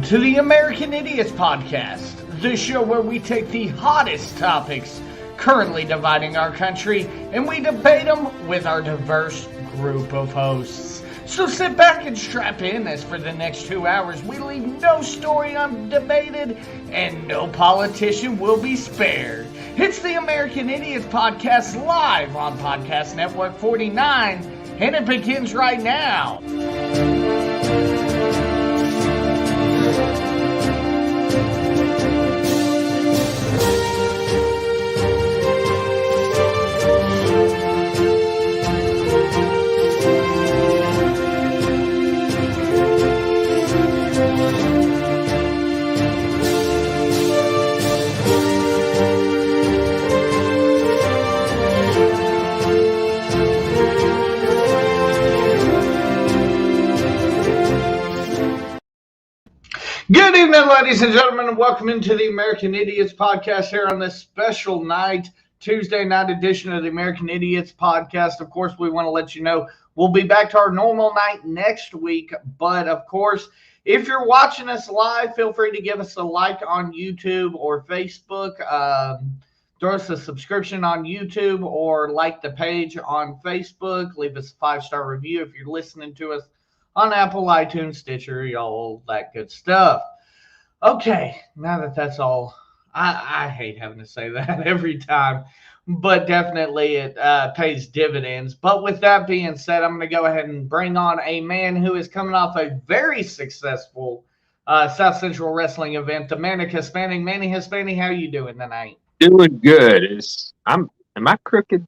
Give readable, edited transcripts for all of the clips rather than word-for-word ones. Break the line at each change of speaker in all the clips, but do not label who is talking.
to the American Idiots Podcast, the show where we take the hottest topics currently dividing our country and we debate them with our diverse group of hosts. So sit back and strap in, as for the next 2 hours we leave no story undebated and no politician will be spared. It's the American Idiots Podcast live on Podcast Network 49, and it begins right now. Good evening, ladies and gentlemen, and welcome into the American Idiots Podcast here on this special night, Tuesday night edition of the American Idiots Podcast. Of course, we want to let you know we'll be back to our normal night next week, but of course, if you're watching us live, feel free to give us a like on YouTube or Facebook. Throw us a subscription on YouTube or like the page on Facebook. Leave us a 5-star review if you're listening to us on Apple, iTunes, Stitcher, all that good stuff. Okay, now that that's all, I hate having to say that every time, but definitely it pays dividends. But with that being said, I'm going to go ahead and bring on a man who is coming off a very successful South Central Wrestling event, the Manny Hispanic. Manny Hispanic, how you doing tonight?
Doing good. Am I crooked?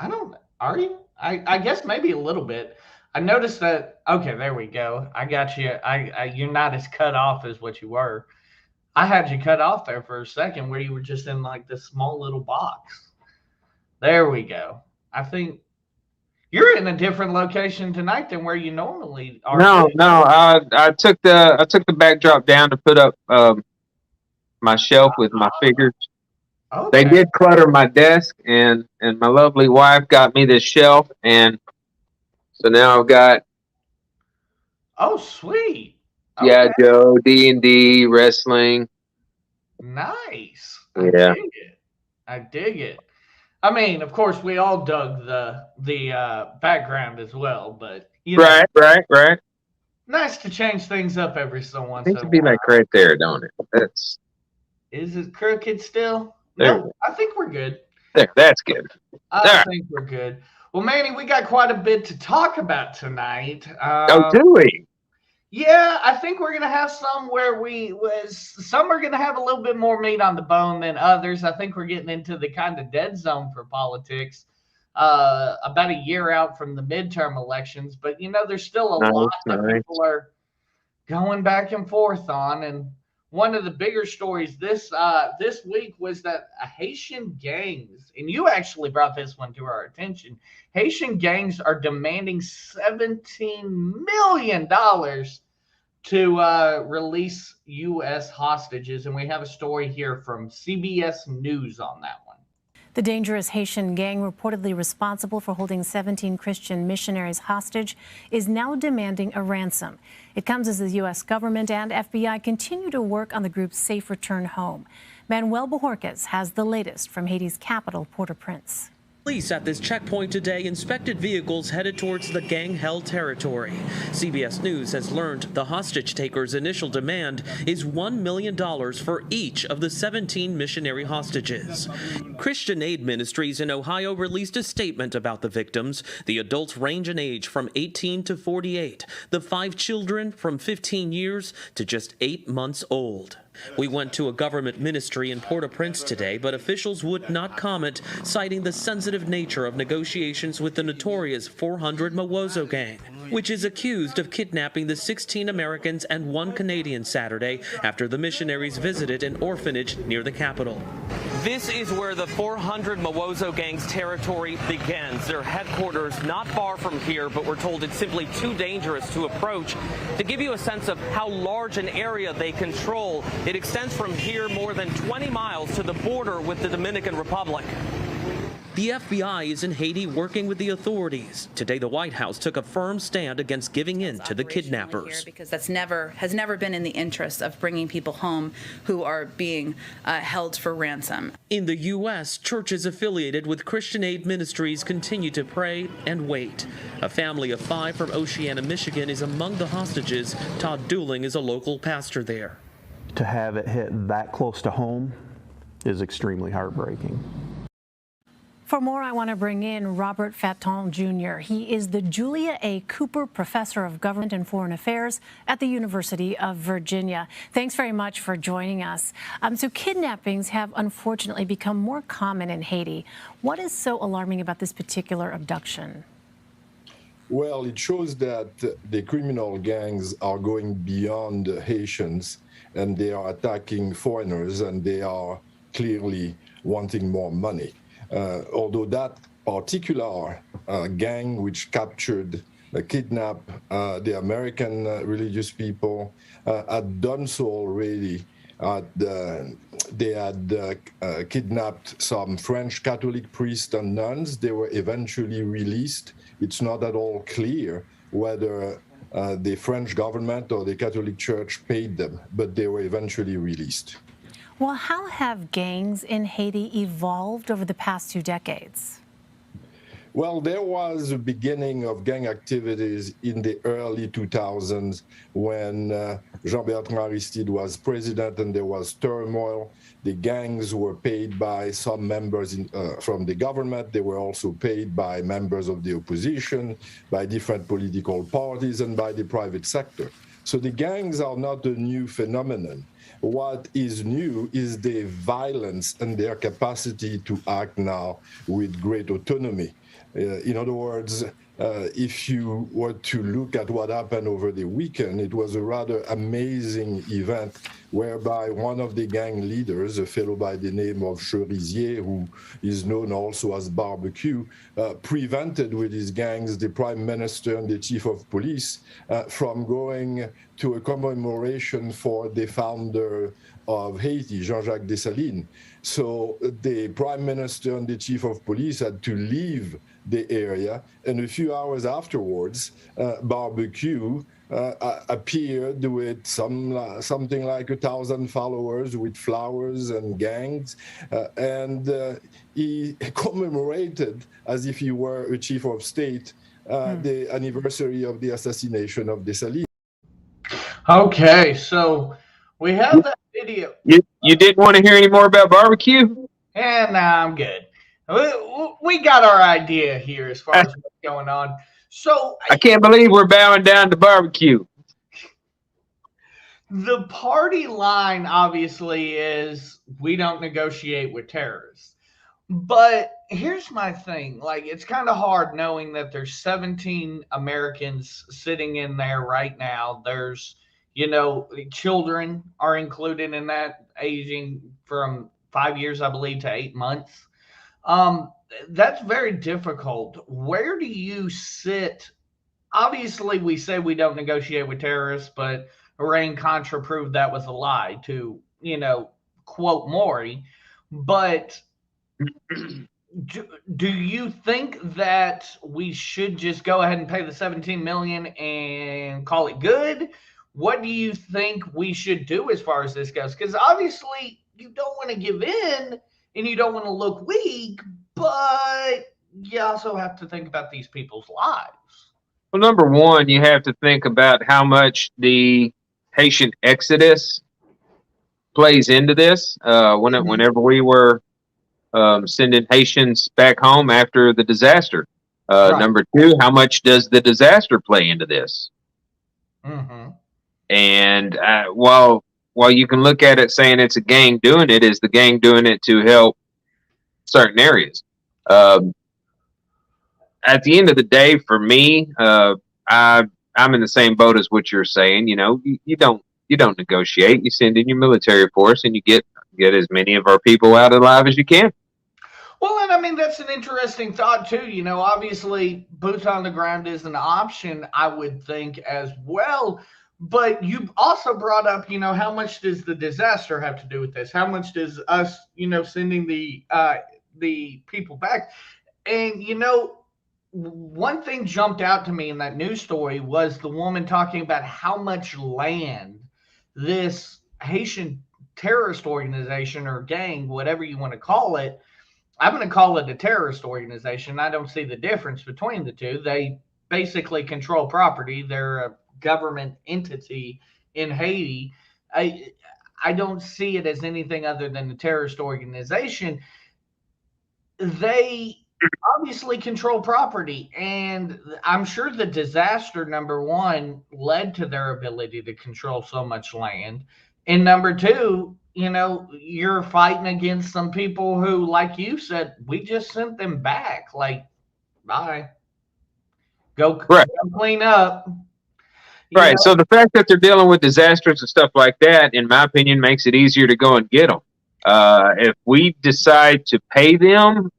Are you? I guess maybe a little bit. I noticed that. Okay, there we go. I got you. You're not as cut off as what you were. I had you cut off there for a second where you were just in like this small little box. There we go. I think you're in a different location tonight than where you normally are.
No. I took the backdrop down to put up my shelf with my figures. Okay. They did clutter my desk, and my lovely wife got me this shelf, and so now I've got.
Oh, sweet. Okay.
Yeah, Joe, D&D, wrestling.
Nice.
Yeah.
I dig it. I mean, of course, we all dug the background as well, but you know,
right.
Nice to change things up every so once.
It needs to be like right there, don't it?
Is it crooked still?
No,
I think we're good.
There, that's good.
I think we're good. Well, Manny, we got quite a bit to talk about tonight.
Do we?
Yeah, I think we're going to have some where some are going to have a little bit more meat on the bone than others. I think we're getting into the kind of dead zone for politics about a year out from the midterm elections. But, you know, there's still a lot that people are going back and forth on. And one of the bigger stories this week was that Haitian gangs, and you actually brought this one to our attention, Haitian gangs are demanding $17 million to release U.S. hostages. And we have a story here from CBS News on that one.
The dangerous Haitian gang, reportedly responsible for holding 17 Christian missionaries hostage, is now demanding a ransom. It comes as the U.S. government and FBI continue to work on the group's safe return home. Manuel Bojorquez has the latest from Haiti's capital, Port-au-Prince.
Police at this checkpoint today inspected vehicles headed towards the gang-held territory. CBS News has learned the hostage takers' initial demand is $1 million for each of the 17 missionary hostages. Christian Aid Ministries in Ohio released a statement about the victims. The adults range in age from 18 to 48. The 5 children from 15 years to just 8 months old. We went to a government ministry in Port-au-Prince today, but officials would not comment, citing the sensitive nature of negotiations with the notorious 400 Mawozo gang, which is accused of kidnapping the 16 Americans and 1 Canadian Saturday after the missionaries visited an orphanage near the capital. This is where the 400 Mawozo gang's territory begins. Their headquarters not far from here, but we're told it's simply too dangerous to approach. To give you a sense of how large an area they control, it extends from here more than 20 miles to the border with the Dominican Republic. The FBI is in Haiti working with the authorities. Today, the White House took a firm stand against giving in to the kidnappers.
Because has never been in the interest of bringing people home who are being held for ransom.
In the U.S., churches affiliated with Christian Aid Ministries continue to pray and wait. A family of 5 from Oceana, Michigan is among the hostages. Todd Dooling is a local pastor there.
To have it hit that close to home is extremely heartbreaking.
For more, I want to bring in Robert Fatton Jr. He is the Julia A. Cooper Professor of Government and Foreign Affairs at the University of Virginia. Thanks very much for joining us. So kidnappings have unfortunately become more common in Haiti. What is so alarming about this particular abduction?
Well, it shows that the criminal gangs are going beyond Haitians, and they are attacking foreigners, and they are clearly wanting more money. Although that particular gang which captured, kidnapped the American religious people had done so already. They had kidnapped some French Catholic priests and nuns. They were eventually released. It's not at all clear whether the French government or the Catholic Church paid them, but they were eventually released.
Well, how have gangs in Haiti evolved over the past 2 decades?
Well, there was a beginning of gang activities in the early 2000s when Jean-Bertrand Aristide was president and there was turmoil. The gangs were paid by some members from the government. They were also paid by members of the opposition, by different political parties, and by the private sector. So the gangs are not a new phenomenon. What is new is the violence and their capacity to act now with great autonomy. In other words, if you were to look at what happened over the weekend, it was a rather amazing event whereby one of the gang leaders, a fellow by the name of Cerisier, who is known also as Barbecue, prevented with his gangs the prime minister and the chief of police from going to a commemoration for the founder of Haiti, Jean-Jacques Dessalines. So the prime minister and the chief of police had to leave the area, and a few hours afterwards, Barbecue appeared with something like 1,000 followers with flowers and gangs, and he commemorated, as if he were a chief of state, the anniversary of the assassination of Dessalines.
Okay, so we have that video.
You didn't want to hear any more about Barbecue?
And I'm good. We got our idea here as far as what's going on. So
I can't believe we're bowing down to Barbecue.
The party line obviously is we don't negotiate with terrorists. But here's my thing. Like, it's kind of hard knowing that there's 17 Americans sitting in there right now. There's, children are included in that, aging from 5 years, I believe, to 8 months. That's very difficult. Where do you sit? Obviously, we say we don't negotiate with terrorists, but Iran Contra proved that was a lie to, quote Maury. But do you think that we should just go ahead and pay the $17 million and call it good? What do you think we should do as far as this goes? Because obviously you don't want to give in and you don't want to look weak, but you also have to think about these people's lives.
Well, number one, you have to think about how much the Haitian exodus plays into this. Whenever we were sending Haitians back home after the disaster. Right. Number two, how much does the disaster play into this?
Mm-hmm.
And while you can look at it saying it's a gang doing it, is the gang doing it to help certain areas? At the end of the day, for me, I'm in the same boat as what you're saying. You don't negotiate. You send in your military force and you get as many of our people out alive as you can.
Well, and I mean, that's an interesting thought too. Obviously boots on the ground is an option, I would think, as well. But you also brought up, how much does the disaster have to do with this? How much does us, sending the the people back. And, one thing jumped out to me in that news story was the woman talking about how much land this Haitian terrorist organization or gang, whatever you want to call it, I'm going to call it a terrorist organization. I don't see the difference between the two. They basically control property. They're a government entity in Haiti. I don't see it as anything other than a terrorist organization. They obviously control property, and I'm sure the disaster, number one, led to their ability to control so much land. And number two, you're fighting against some people who, like you said, we just sent them back. Like, bye. Go clean up.
Right. So the fact that they're dealing with disasters and stuff like that, in my opinion, makes it easier to go and get them. If we decide to pay them,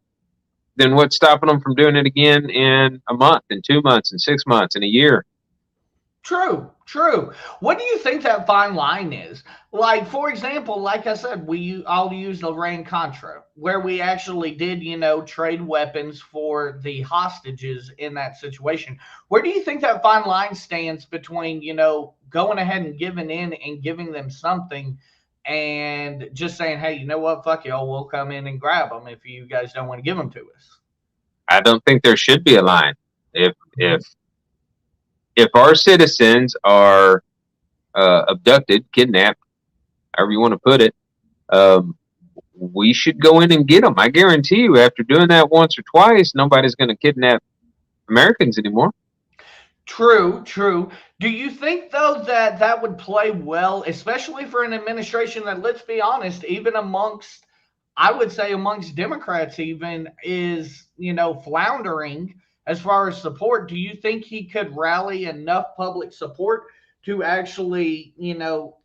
then what's stopping them from doing it again in a month, in 2 months, in 6 months, in a year?
True. What do you think that fine line is? Like, for example, like I said, I'll use Iran-Contra, where we actually did, trade weapons for the hostages in that situation. Where do you think that fine line stands between, going ahead and giving in and giving them something and just saying, hey, you know what, fuck y'all, we'll come in and grab them if you guys don't want to give them to us?
I don't think there should be a line. If our citizens are abducted, kidnapped, however you want to put it, we should go in and get them. I guarantee you, after doing that once or twice, nobody's going to kidnap Americans anymore.
True. Do you think, though, that would play well, especially for an administration that, let's be honest, even amongst Democrats even, is, floundering as far as support? Do you think he could rally enough public support to actually,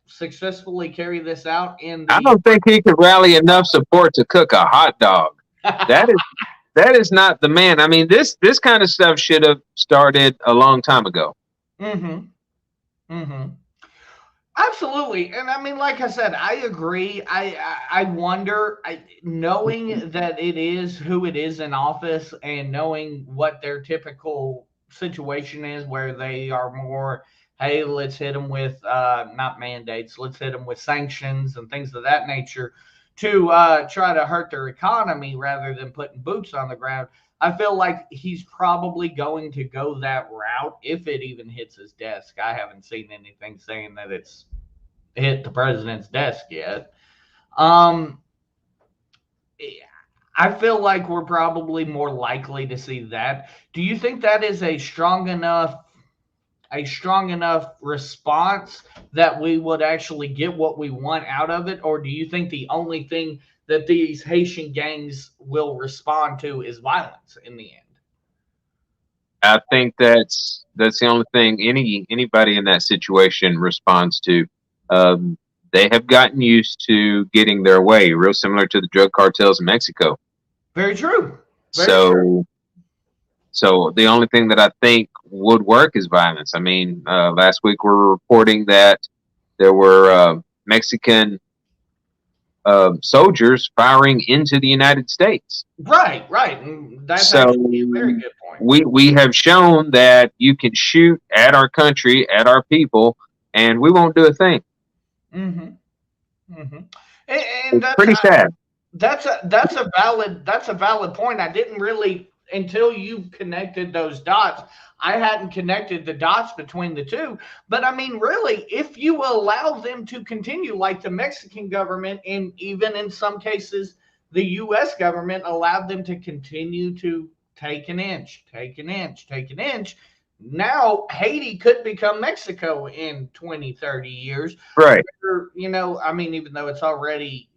successfully carry this out?
I don't think he could rally enough support to cook a hot dog. That is not the man. I mean, this kind of stuff should have started a long time ago.
Absolutely. And I mean, like I said, I agree. I wonder, knowing that it is who it is in office and knowing what their typical situation is, where they are more, hey, let's hit them with not mandates, let's hit them with sanctions and things of that nature to try to hurt their economy rather than putting boots on the ground. I feel like he's probably going to go that route if it even hits his desk. I haven't seen anything saying that it's hit the president's desk yet. I feel like we're probably more likely to see that. Do you think that is a strong enough response that we would actually get what we want out of it? Or do you think the only thing that these Haitian gangs will respond to is violence in the end?
I think that's the only thing anybody in that situation responds to. They have gotten used to getting their way, real similar to the drug cartels in Mexico.
Very true.
So the only thing that I think would work is violence. I mean, last week we were reporting that there were Mexican soldiers firing into the United States.
Right. And that's actually a very good point.
We have shown that you can shoot at our country, at our people, and we won't do a thing.
And
it's pretty sad.
That's a valid point. I didn't really, until you connected those dots, I hadn't connected the dots between the two. But I mean, really, if you allow them to continue, like the Mexican government, and even in some cases the U.S. government allowed them to continue to take an inch. Now Haiti could become Mexico in 20, 30 years.
Right.
I mean, even though it's already,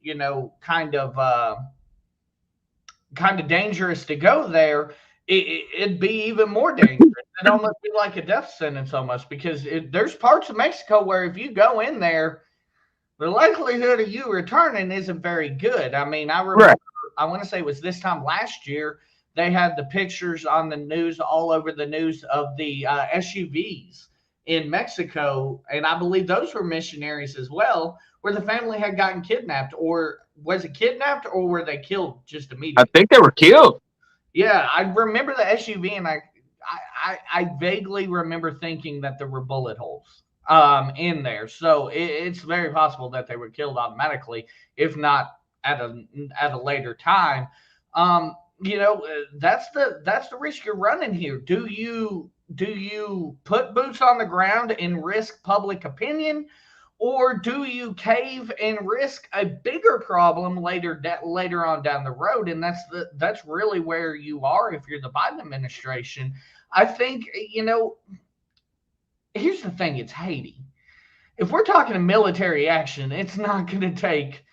kind of dangerous to go there, it'd be even more dangerous. It'd almost be like a death sentence almost, because there's parts of Mexico where if you go in there, the likelihood of you returning isn't very good. I mean, I remember, I want to say it was this time last year, they had the pictures on the news, all over the news, of the SUVs in Mexico, and I believe those were missionaries as well, where the family had gotten kidnapped or was it kidnapped or were they killed just
I
immediately?
think they were killed.
Yeah, I remember the SUV, and I vaguely remember thinking that there were bullet holes in there. So it's very possible that they were killed automatically, if not at a later time. That's the risk you're running here. Do you put boots on the ground and risk public opinion, or do you cave and risk a bigger problem later on down the road? And that's really where you are if you're the Biden administration. I think, here's the thing: it's Haiti. If we're talking a military action, it's not going to take.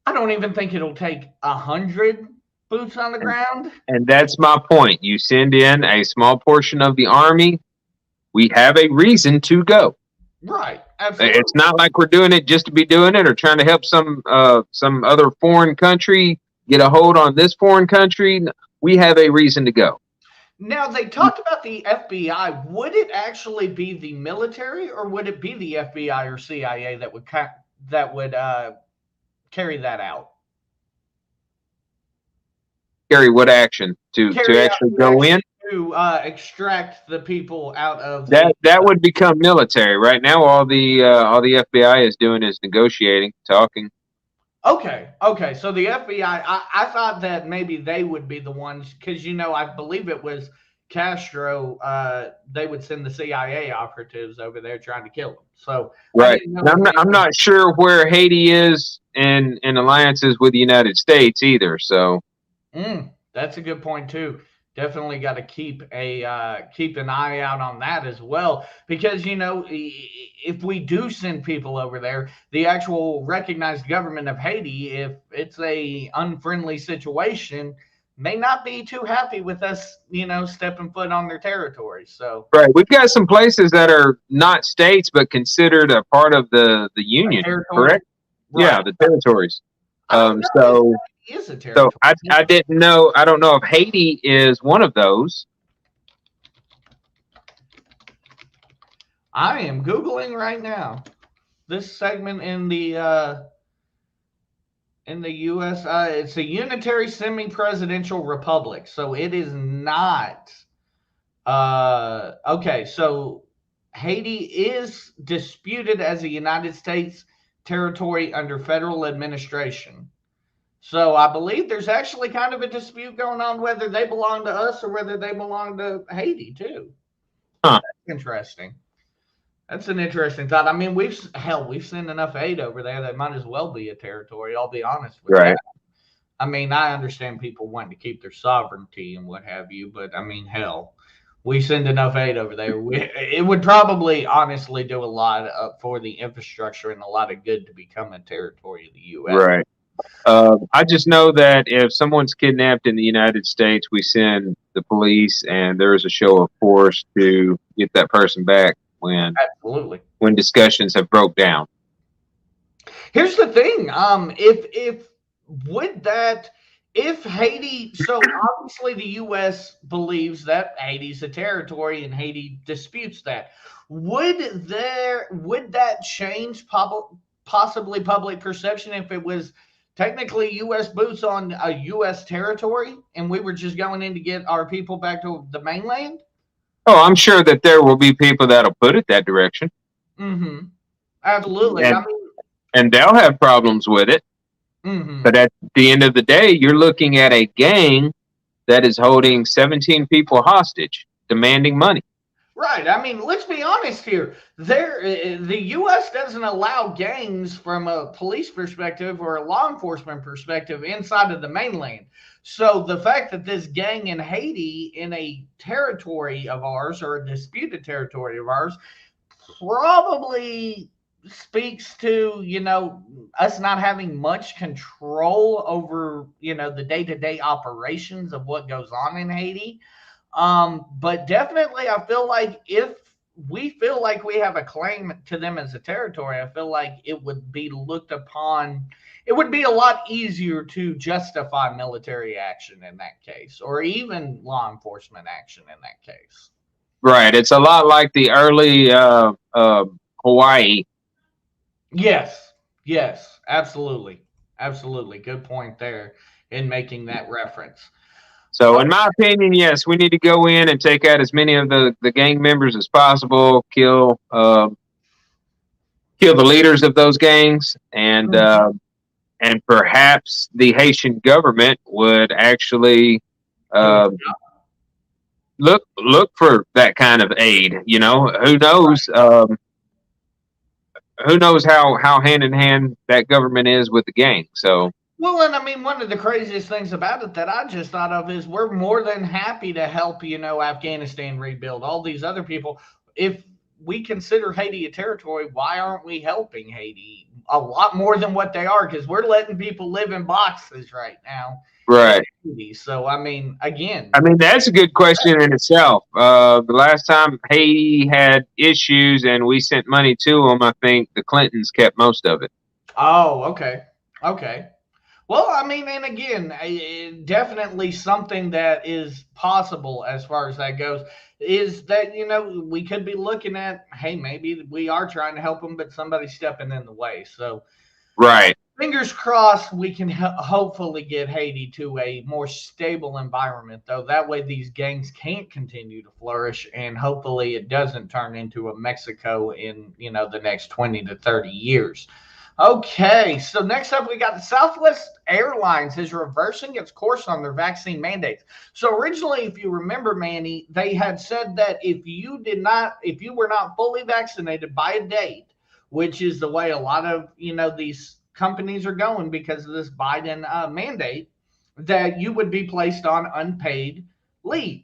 I don't even think it'll take 100 boots on the ground.
And that's my point. You send in a small portion of the army, we have a reason to go.
Right, absolutely.
It's not like we're doing it just to be doing it or trying to help some other foreign country get a hold on this foreign country. We have a reason to go.
Now, they talked about the FBI. Would it actually be the military, or would it be the FBI or CIA that would carry that out?
Carry what action to actually go in?
To extract the people out of
that would become military. Right now, all the FBI is doing is negotiating, talking.
Okay. So the FBI, I thought that maybe they would be the ones, because I believe it was Castro. They would send the CIA operatives over there trying to kill them. So
right. I'm not sure where Haiti is in alliances with the United States either. So
that's a good point too. Definitely got to keep an eye out on that as well, because if we do send people over there, the actual recognized government of Haiti, if it's a unfriendly situation, may not be too happy with us, stepping foot on their territory. So
right, we've got some places that are not states but considered a part of the union, correct? Right. Yeah, the territories.
Is a territory.
So I didn't know. I don't know if Haiti is one of those.
I am Googling right now. This segment in the U.S. It's a unitary semi-presidential republic, so it is not. Okay, so Haiti is disputed as a United States territory under federal administration. So I believe there's actually kind of a dispute going on whether they belong to us or whether they belong to Haiti too.
Huh.
That's interesting. That's an interesting thought. I mean, we've sent enough aid over there that might as well be a territory. I'll be honest with you. I mean, I understand people wanting to keep their sovereignty and what have you, but I mean, hell, we send enough aid over there. It would probably honestly do a lot for the infrastructure and a lot of good to become a territory of the U.S.
Right. I just know that if someone's kidnapped in the United States, we send the police, and there is a show of force to get that person back when discussions have broke down.
Here's the thing: if Haiti, so obviously the U.S. believes that Haiti's a territory, and Haiti disputes that. Would that change possibly public perception if it was technically U.S. boots on a U.S. territory, and we were just going in to get our people back to the mainland?
Oh, I'm sure that there will be people that'll put it that direction.
Mm-hmm. Absolutely.
And they'll have problems with it.
Mm-hmm.
But at the end of the day, you're looking at a gang that is holding 17 people hostage, demanding money.
Right. I mean, let's be honest here. The U.S. doesn't allow gangs from a police perspective or a law enforcement perspective inside of the mainland. So the fact that this gang in Haiti, in a territory of ours or a disputed territory of ours, probably speaks to, us not having much control over, the day-to-day operations of what goes on in Haiti. But definitely, I feel like if we feel like we have a claim to them as a territory, I feel like it would be looked upon. It would be a lot easier to justify military action in that case, or even law enforcement action in that case.
Right. It's a lot like the early Hawaii.
Yes, absolutely. Absolutely. Good point there in making that reference.
So, in my opinion, yes, we need to go in and take out as many of the gang members as possible, kill the leaders of those gangs, and perhaps the Haitian government would actually look for that kind of aid. You know, who knows? Who knows how hand in hand that government is with the gang? So.
Well, and I mean, one of the craziest things about it that I just thought of is we're more than happy to help, Afghanistan rebuild, all these other people. If we consider Haiti a territory, why aren't we helping Haiti a lot more than what they are? Because we're letting people live in boxes right now.
Right.
So, I mean, again.
I mean, that's a good question in itself. The last time Haiti had issues and we sent money to them, I think the Clintons kept most of it.
Oh, okay. Okay. Well, I mean, and again, definitely something that is possible as far as that goes is that, we could be looking at, hey, maybe we are trying to help them, but somebody's stepping in the way. So,
right.
Fingers crossed we can hopefully get Haiti to a more stable environment, though. That way these gangs can't continue to flourish, and hopefully it doesn't turn into a Mexico in, the next 20 to 30 years. Okay, so next up we got the Southwest Airlines is reversing its course on their vaccine mandates. So originally, if you remember, Manny, they had said that if you were not fully vaccinated by a date, which is the way a lot of, these companies are going because of this Biden mandate, that you would be placed on unpaid leave.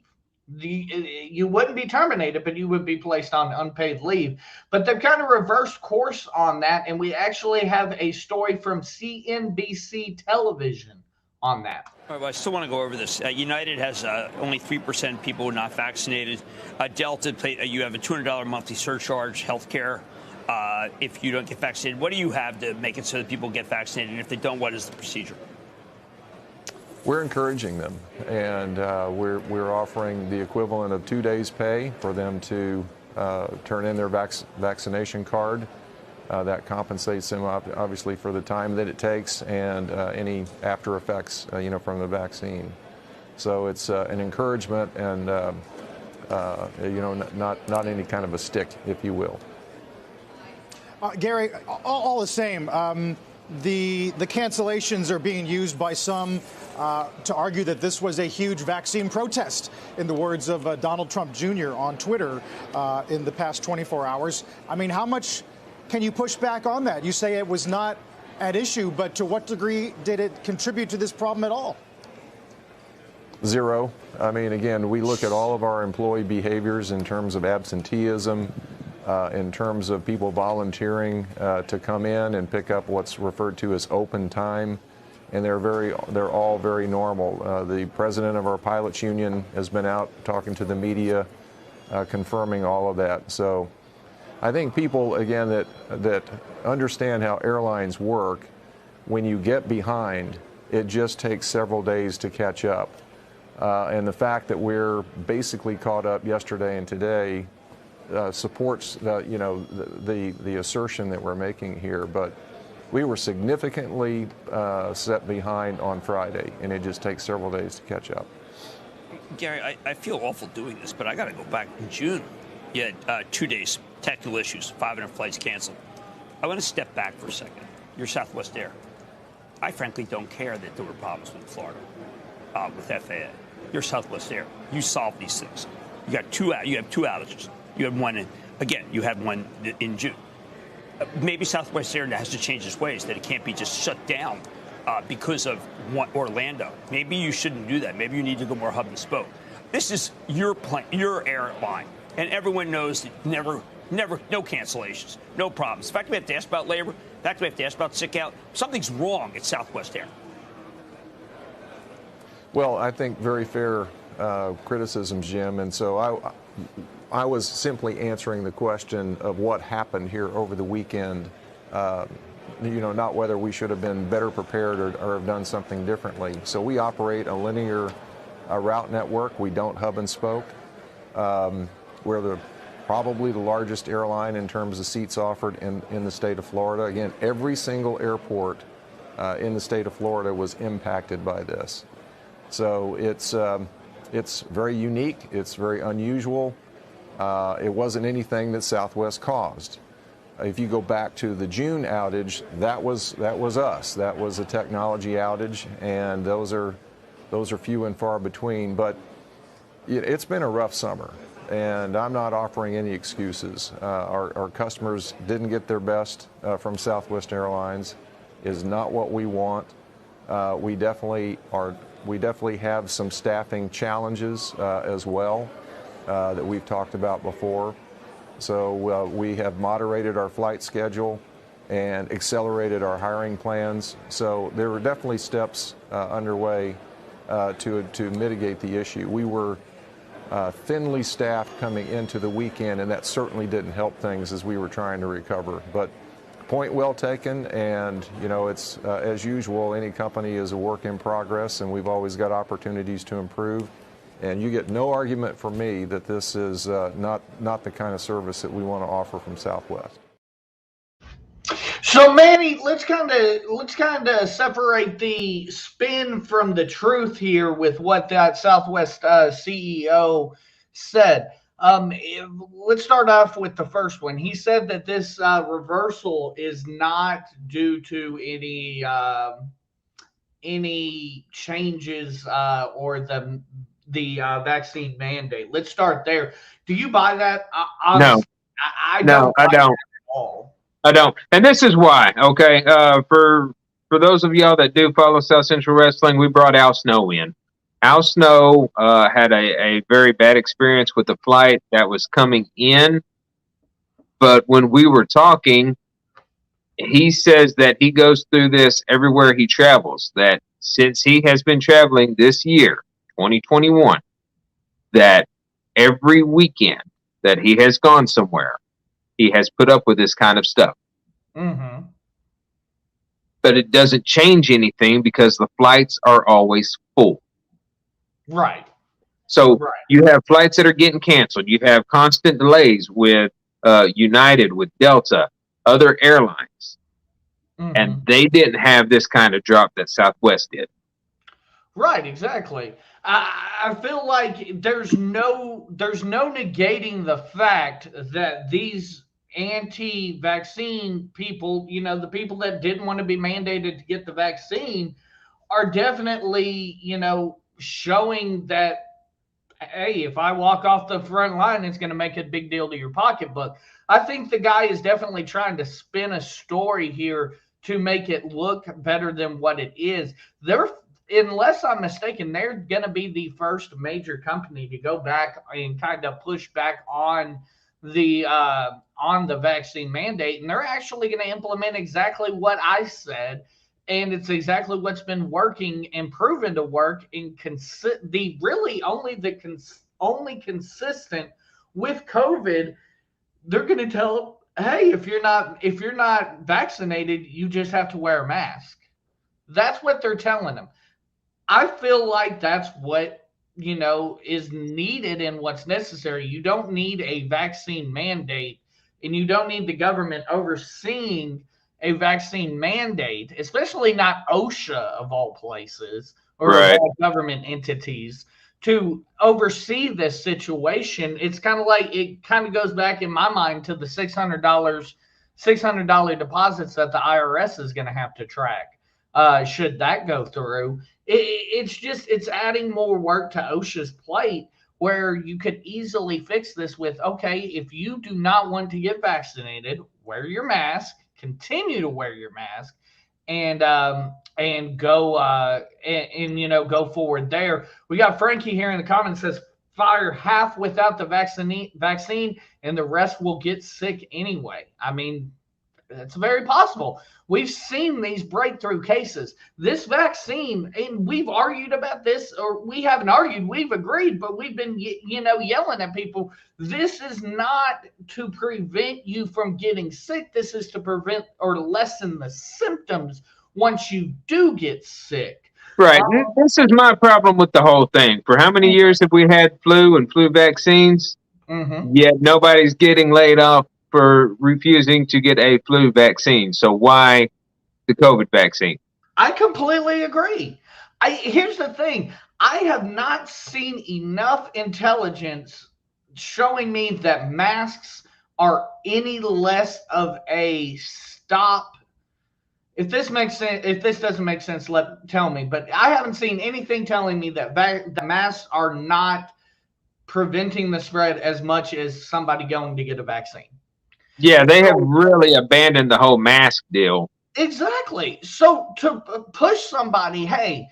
You wouldn't be terminated, but you would be placed on unpaid leave. But they've kind of reversed course on that, and we actually have a story from CNBC television on that.
All right, well, I still want to go over this. United has only 3% of people who are not vaccinated. Delta, you have a $200 monthly surcharge, healthcare. If you don't get vaccinated, what do you have to make it so that people get vaccinated? And if they don't, what is the procedure?
We're encouraging them, and we're offering the equivalent of 2 days' pay for them to turn in their vaccination card. That compensates them obviously for the time that it takes and any after effects, from the vaccine. So it's an encouragement and not any kind of a stick, if you will.
Gary, all the same, the cancellations are being used by some to argue that this was a huge vaccine protest, in the words of Donald Trump Jr. on Twitter in the past 24 hours. I mean, how much can you push back on that? You say it was not at issue, but to what degree did it contribute to this problem at all?
Zero. I mean, again, we look at all of our employee behaviors in terms of absenteeism, in terms of people volunteering to come in and pick up what's referred to as open time, and they're all very normal. The president of our pilots union has been out talking to the media, confirming all of that. So I think people, again, that understand how airlines work, when you get behind, it just takes several days to catch up. And the fact that we're basically caught up yesterday and today supports the assertion that we're making here. But we were significantly set behind on Friday, and it just takes several days to catch up.
Gary, I feel awful doing this, but I got to go back in June. You had 2 days, technical issues, 500 flights canceled. I want to step back for a second. You're Southwest Air. I frankly don't care that there were problems with Florida, with FAA. You're Southwest Air. You solve these things. You have two outages. You had one you had one in June. Maybe Southwest Air has to change its ways, that it can't be just shut down because of Orlando. Maybe you shouldn't do that. Maybe you need to go more hub and spoke. This is your plane, your airline, and everyone knows that never, no cancellations, no problems. In fact, we have to ask about labor. In fact, we have to ask about sick out. Something's wrong at Southwest Air.
Well, I think very fair criticism, Jim, and so I was simply answering the question of what happened here over the weekend, not whether we should have been better prepared or have done something differently. So we operate a linear route network. We don't hub and spoke. We're probably the largest airline in terms of seats offered in the state of Florida. Again, every single airport in the state of Florida was impacted by this. So it's very unique. It's very unusual. It wasn't anything that Southwest caused. If you go back to the June outage, that was us. That was a technology outage, and those are few and far between. But it's been a rough summer, and I'm not offering any excuses. Our customers didn't get their best from Southwest Airlines. Is not what we want. We definitely have some staffing challenges as well that we've talked about before. So we have moderated our flight schedule and accelerated our hiring plans. So there were definitely steps underway to mitigate the issue. We were thinly staffed coming into the weekend, and that certainly didn't help things as we were trying to recover. But point well taken, and it's as usual, any company is a work in progress, and we've always got opportunities to improve. And you get no argument from me that this is not the kind of service that we want to offer from Southwest.
So Manny, let's kind of separate the spin from the truth here with what that Southwest CEO said. Let's start off with the first one. He said that this reversal is not due to any changes or the vaccine mandate. Let's start there. Do you buy that?
No,
I don't.
I don't.
At all.
I don't. And this is why. Okay, for those of y'all that do follow South Central Wrestling, we brought Al Snow in. Al Snow had a very bad experience with the flight that was coming in. But when we were talking, he says that he goes through this everywhere he travels, that since he has been traveling this year, 2021, that every weekend that he has gone somewhere, he has put up with this kind of stuff.
Mm-hmm.
But it doesn't change anything because the flights are always full.
Right.
So you have flights that are getting canceled. You have constant delays with United, with Delta, other airlines.
Mm-hmm.
And they didn't have this kind of drop that Southwest did.
Right, exactly. I feel like there's no negating the fact that these anti-vaccine people, the people that didn't want to be mandated to get the vaccine, are definitely, showing that, hey, if I walk off the front line, it's going to make a big deal to your pocketbook. I think the guy is definitely trying to spin a story here to make it look better than what it is. Unless I'm mistaken, they're going to be the first major company to go back and kind of push back on the vaccine mandate, and they're actually going to implement exactly what I said, and it's exactly what's been working and proven to work. And only consistent with COVID, they're going to tell, hey, if you're not vaccinated, you just have to wear a mask. That's what they're telling them. I feel like that's what, is needed and what's necessary. You don't need a vaccine mandate, and you don't need the government overseeing a vaccine mandate, especially not OSHA of all places or of all government entities to oversee this situation. It's kind of like, it kind of goes back in my mind to the $600 deposits that the IRS is going to have to track. Should that go through, it's adding more work to OSHA's plate, where you could easily fix this with, okay, if you do not want to get vaccinated, wear your mask, continue to wear your mask, and go go forward there. We got Frankie here in the comments, says fire half without the vaccine and the rest will get sick anyway. I mean, it's very possible. We've seen these breakthrough cases. This vaccine, and we've argued about this, or we haven't argued, we've agreed, but we've been, yelling at people. This is not to prevent you from getting sick. This is to prevent or lessen the symptoms once you do get sick.
Right. This is my problem with the whole thing. For how many years have we had flu and flu vaccines?
Mm-hmm.
Yet nobody's getting laid off for refusing to get a flu vaccine. So why the COVID vaccine?
I completely agree. Here's the thing. I have not seen enough intelligence showing me that masks are any less of a stop. If this makes sense, if this doesn't make sense, tell me. But I haven't seen anything telling me that the masks are not preventing the spread as much as somebody going to get a vaccine.
Yeah, they have really abandoned the whole mask deal.
Exactly. So to push somebody, hey,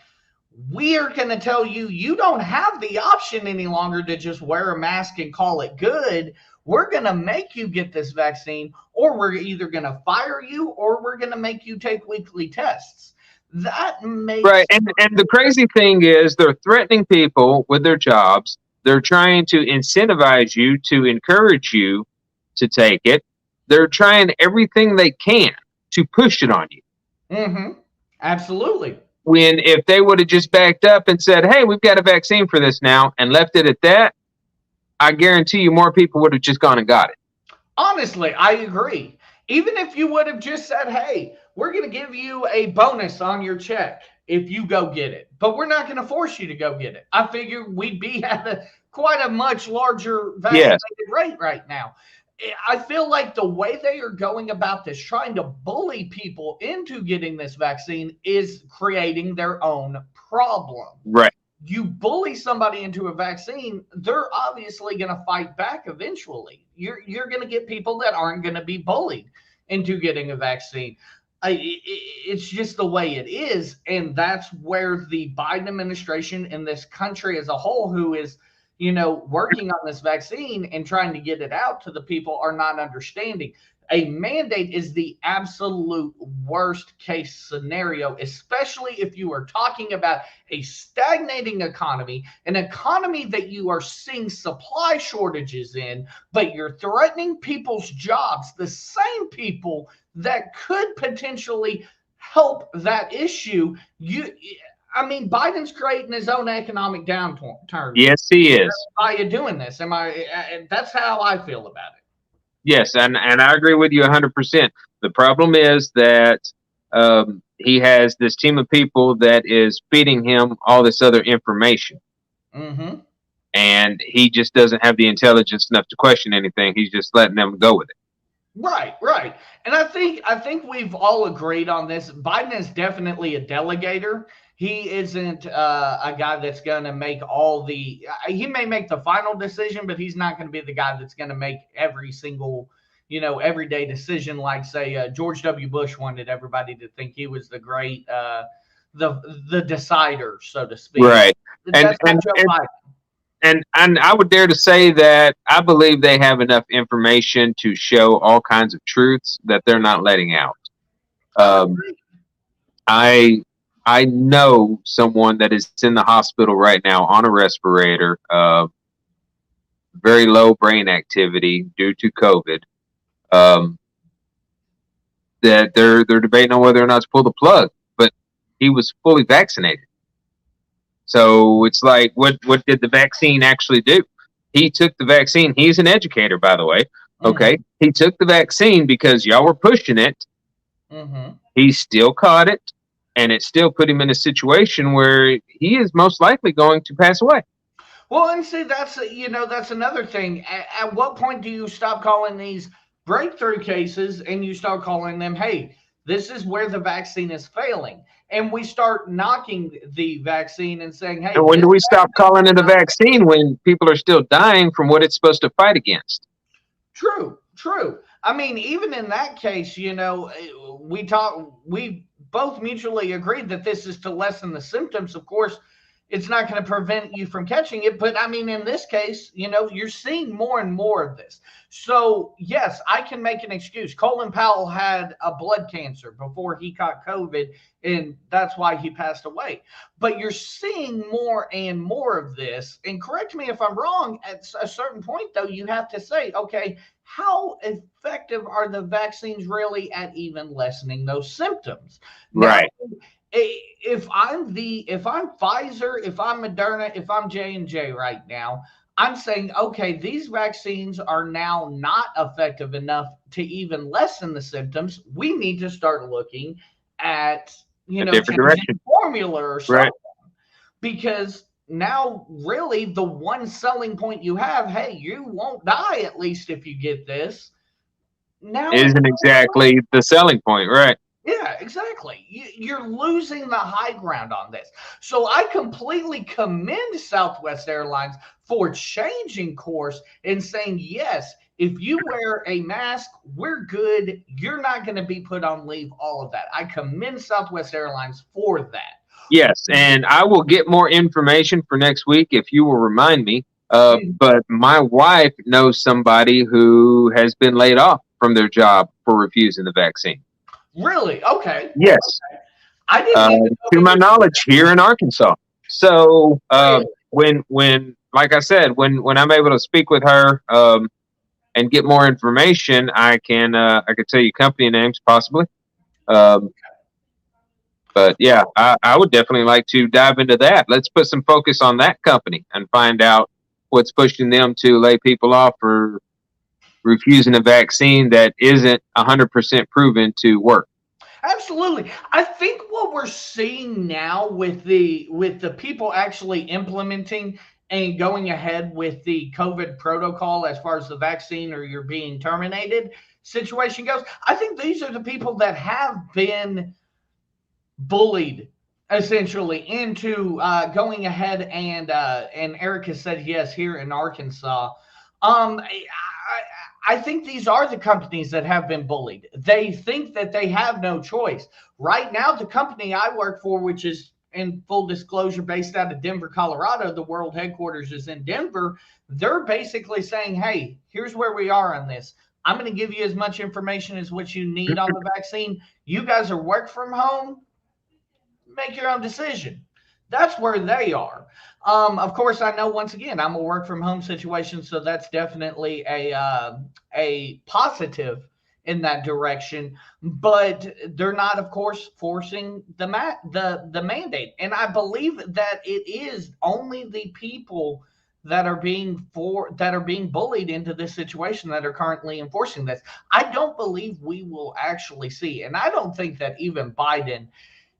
we are going to tell you you don't have the option any longer to just wear a mask and call it good. We're going to make you get this vaccine, or we're either going to fire you or we're going to make you take weekly tests. That makes
right. And the crazy thing is they're threatening people with their jobs. They're trying to incentivize you, to encourage you to take it. They're trying everything they can to push it on you.
Mm-hmm. Absolutely.
When if they would have just backed up and said, hey, we've got a vaccine for this now, and left it at that, I guarantee you more people would have just gone and got it.
Honestly, I agree. Even if you would have just said, hey, we're going to give you a bonus on your check if you go get it, but we're not going to force you to go get it. I figure we'd be at quite a much larger vaccinated rate right now. I feel like the way they are going about this, trying to bully people into getting this vaccine, is creating their own problem.
Right.
You bully somebody into a vaccine, they're obviously going to fight back eventually. You're going to get people that aren't going to be bullied into getting a vaccine. It's just the way it is, and that's where the Biden administration and this country as a whole, who is working on this vaccine and trying to get it out to the people, are not understanding. A mandate is the absolute worst case scenario, especially if you are talking about a stagnating economy, an economy that you are seeing supply shortages in, but you're threatening people's jobs, the same people that could potentially help that issue. Biden's creating his own economic downturn.
Yes, he is.
Why are you doing this? That's how I feel about it.
Yes, and I agree with you 100%. The problem is that he has this team of people that is feeding him all this other information.
Mm-hmm.
And he just doesn't have the intelligence enough to question anything. He's just letting them go with it.
Right. And I think we've all agreed on this. Biden is definitely a delegator. He isn't a guy that's going to make he may make the final decision, but he's not going to be the guy that's going to make every single, everyday decision. Like, say, George W. Bush wanted everybody to think he was the great, the decider, so to speak.
Right. And I would dare to say that I believe they have enough information to show all kinds of truths that they're not letting out. I know someone that is in the hospital right now on a respirator, very low brain activity due to COVID, that they're debating on whether or not to pull the plug, but he was fully vaccinated. So it's like, what did the vaccine actually do? He took the vaccine. He's an educator, by the way. Okay. Mm-hmm. He took the vaccine because y'all were pushing it.
Mm-hmm.
He still caught it. And it still put him in a situation where he is most likely going to pass away.
Well, and see, that's another thing. At what point do you stop calling these breakthrough cases and you start calling them, hey, this is where the vaccine is failing? And we start knocking the vaccine and saying, hey.
And when do we stop calling it a vaccine when people are still dying from what it's supposed to fight against?
True. Even in that case, we both mutually agreed that this is to lessen the symptoms. Of course, it's not going to prevent you from catching it. But in this case, you're seeing more and more of this. So, yes, I can make an excuse. Colin Powell had a blood cancer before he caught COVID, and that's why he passed away. But you're seeing more and more of this. And correct me if I'm wrong, at a certain point, though, you have to say, okay, how effective are the vaccines really at even lessening those symptoms?
Right.
Now, if I'm Pfizer, if I'm Moderna, if I'm J&J right now, I'm saying, okay, these vaccines are now not effective enough to even lessen the symptoms. We need to start looking at,
different direction
formula or something.
Right.
Because now really the one selling point you have, hey, you won't die at least if you get this. Now
isn't exactly the selling point, right?
Yeah, exactly. You're losing the high ground on this. So I completely commend Southwest Airlines for changing course and saying, yes, if you wear a mask, we're good. You're not going to be put on leave, all of that. I commend Southwest Airlines for that.
Yes, and I will get more information for next week if you will remind me. But my wife knows somebody who has been laid off from their job for refusing the vaccine.
Really? Okay.
Yes.
Okay. I didn't even know
to my knowledge, here in Arkansas. So when like I said, when I'm able to speak with her and get more information, I could tell you company names possibly. But yeah, I would definitely like to dive into that. Let's put some focus on that company and find out what's pushing them to lay people off for refusing a vaccine that isn't 100% proven to work.
Absolutely. I think what we're seeing now with the people actually implementing and going ahead with the COVID protocol as far as the vaccine or you're being terminated situation goes, I think these are the people that have been bullied essentially into going ahead and Erica said yes here in Arkansas. I think these are the companies that have been bullied. They think that they have no choice. Right now, the company I work for, which is in full disclosure based out of Denver, Colorado, the world headquarters is in Denver. They're basically saying, hey, here's where we are on this. I'm going to give you as much information as what you need on the vaccine. You guys are work from home. Make your own decision. That's where they are. Of course, I know once again I'm a work from home situation, so that's definitely a positive in that direction. But they're not, of course, forcing the mandate, and I believe that it is only the people that are being bullied into this situation that are currently enforcing this. I don't believe we will actually see, and I don't think that even Biden,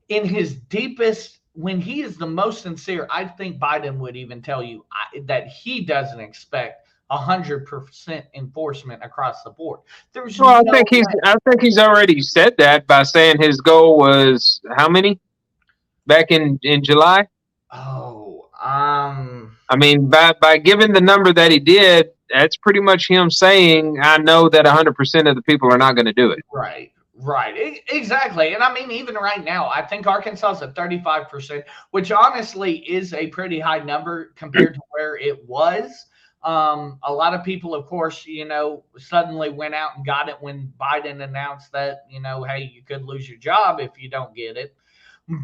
in his deepest, when he is the most sincere, I think Biden would even tell you that he doesn't expect 100% enforcement across the board.
I think he's already said that by saying his goal was how many back in July? I mean, by giving the number that he did, that's pretty much him saying, I know that 100% of the people are not going to do it.
Right, exactly. And I mean, even right now, I think Arkansas is at 35%, which honestly is a pretty high number compared to where it was. A lot of people, of course, suddenly went out and got it when Biden announced that, hey, you could lose your job if you don't get it.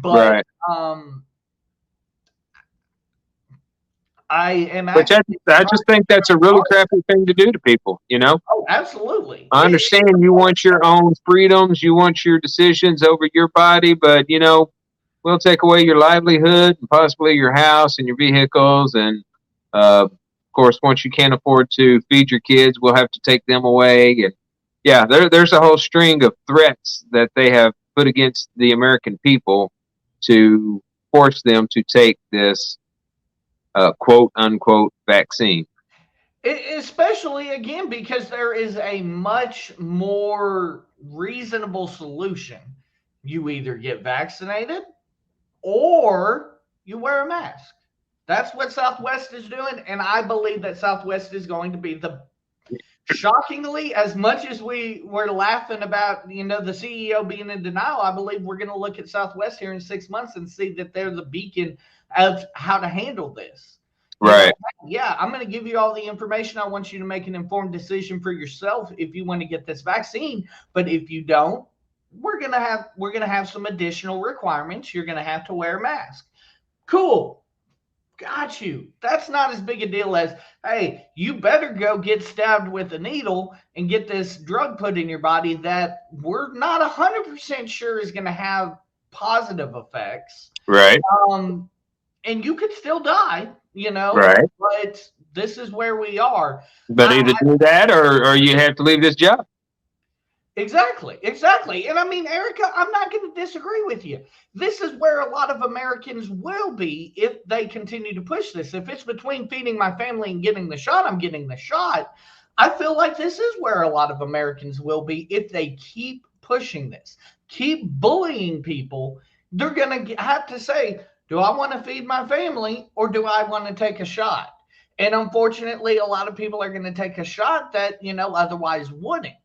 But I
just think that's a really crappy thing to do to people,
Oh, absolutely.
I understand you want your own freedoms, you want your decisions over your body, but we'll take away your livelihood and possibly your house and your vehicles, and of course, once you can't afford to feed your kids, we'll have to take them away. And yeah, there's a whole string of threats that they have put against the American people to force them to take this quote unquote vaccine.
Especially again because there is a much more reasonable solution. You either get vaccinated or you wear a mask. That's what Southwest is doing, and I believe that Southwest is going to be shockingly, as much as we were laughing about the CEO being in denial, I believe we're going to look at Southwest here in 6 months and see that they're the beacon of how to handle this.
Right.
Yeah, I'm going to give you all the information. I want you to make an informed decision for yourself if you want to get this vaccine. But if you don't, we're going to have some additional requirements. You're going to have to wear a mask. Cool. Got you. That's not as big a deal as, hey, you better go get stabbed with a needle and get this drug put in your body that we're not 100% sure is going to have positive effects.
Right.
And you could still die,
Right.
But this is where we are.
But either do that or you have to leave this job.
Exactly. And I mean, Erica, I'm not going to disagree with you. This is where a lot of Americans will be if they continue to push this. If it's between feeding my family and getting the shot, I'm getting the shot. I feel like this is where a lot of Americans will be if they keep pushing this, keep bullying people. They're going to have to say, do I want to feed my family or do I want to take a shot? And unfortunately, a lot of people are going to take a shot that, otherwise wouldn't.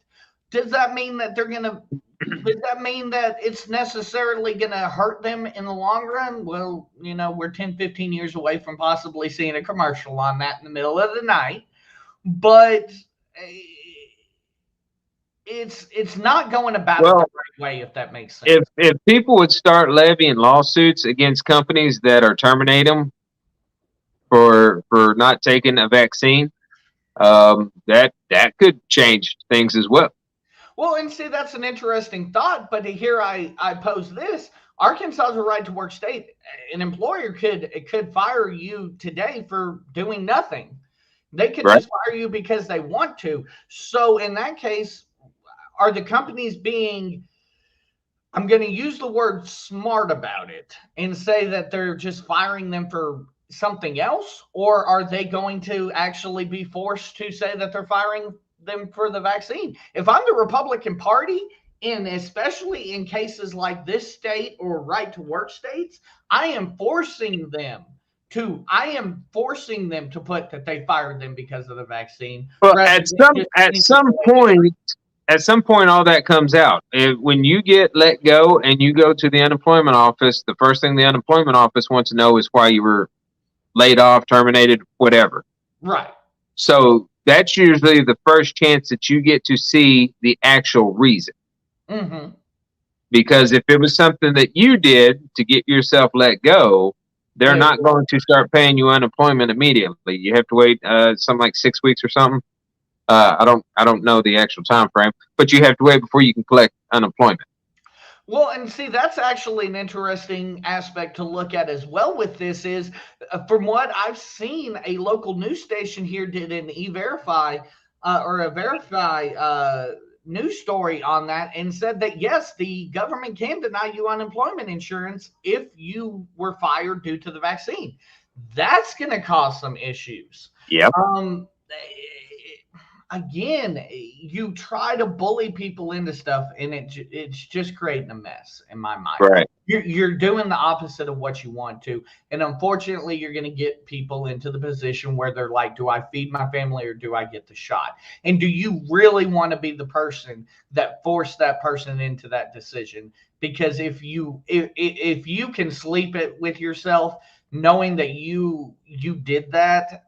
Does that mean that does that mean that it's necessarily going to hurt them in the long run? Well, we're 10, 15 years away from possibly seeing a commercial on that in the middle of the night. But it's not going about it the right way, if that makes sense.
If people would start levying lawsuits against companies that are terminating them for not taking a vaccine, that could change things as well.
Well, and see, that's an interesting thought, but here I pose this. Arkansas is a right-to-work state. An employer could fire you today for doing nothing. They could just fire you because they want to. So in that case, are the companies being, I'm going to use the word smart about it and say that they're just firing them for something else? Or are they going to actually be forced to say that they're firing them for the vaccine? If I'm the Republican Party, and especially in cases like this state or right to work states, I am forcing them to put that they fired them because of the vaccine.
Well, at some point, all that comes out. When you get let go and you go to the unemployment office, the first thing the unemployment office wants to know is why you were laid off, terminated, whatever.
Right.
So that's usually the first chance that you get to see the actual reason.
Mm-hmm.
Because if it was something that you did to get yourself let go, they're not going to start paying you unemployment immediately. You have to wait something like 6 weeks or something. I don't know the actual time frame, but you have to wait before you can collect unemployment.
Well, and see, that's actually an interesting aspect to look at as well with this is, from what I've seen, a local news station here did an E-Verify or a Verify news story on that and said that, yes, the government can deny you unemployment insurance if you were fired due to the vaccine. That's going to cause some issues.
Yeah.
Again, you try to bully people into stuff, and it's just creating a mess in my mind.
Right.
You're doing the opposite of what you want to, and unfortunately, you're going to get people into the position where they're like, "Do I feed my family or do I get the shot?" And do you really want to be the person that forced that person into that decision? Because if you can sleep it with yourself, knowing that you did that,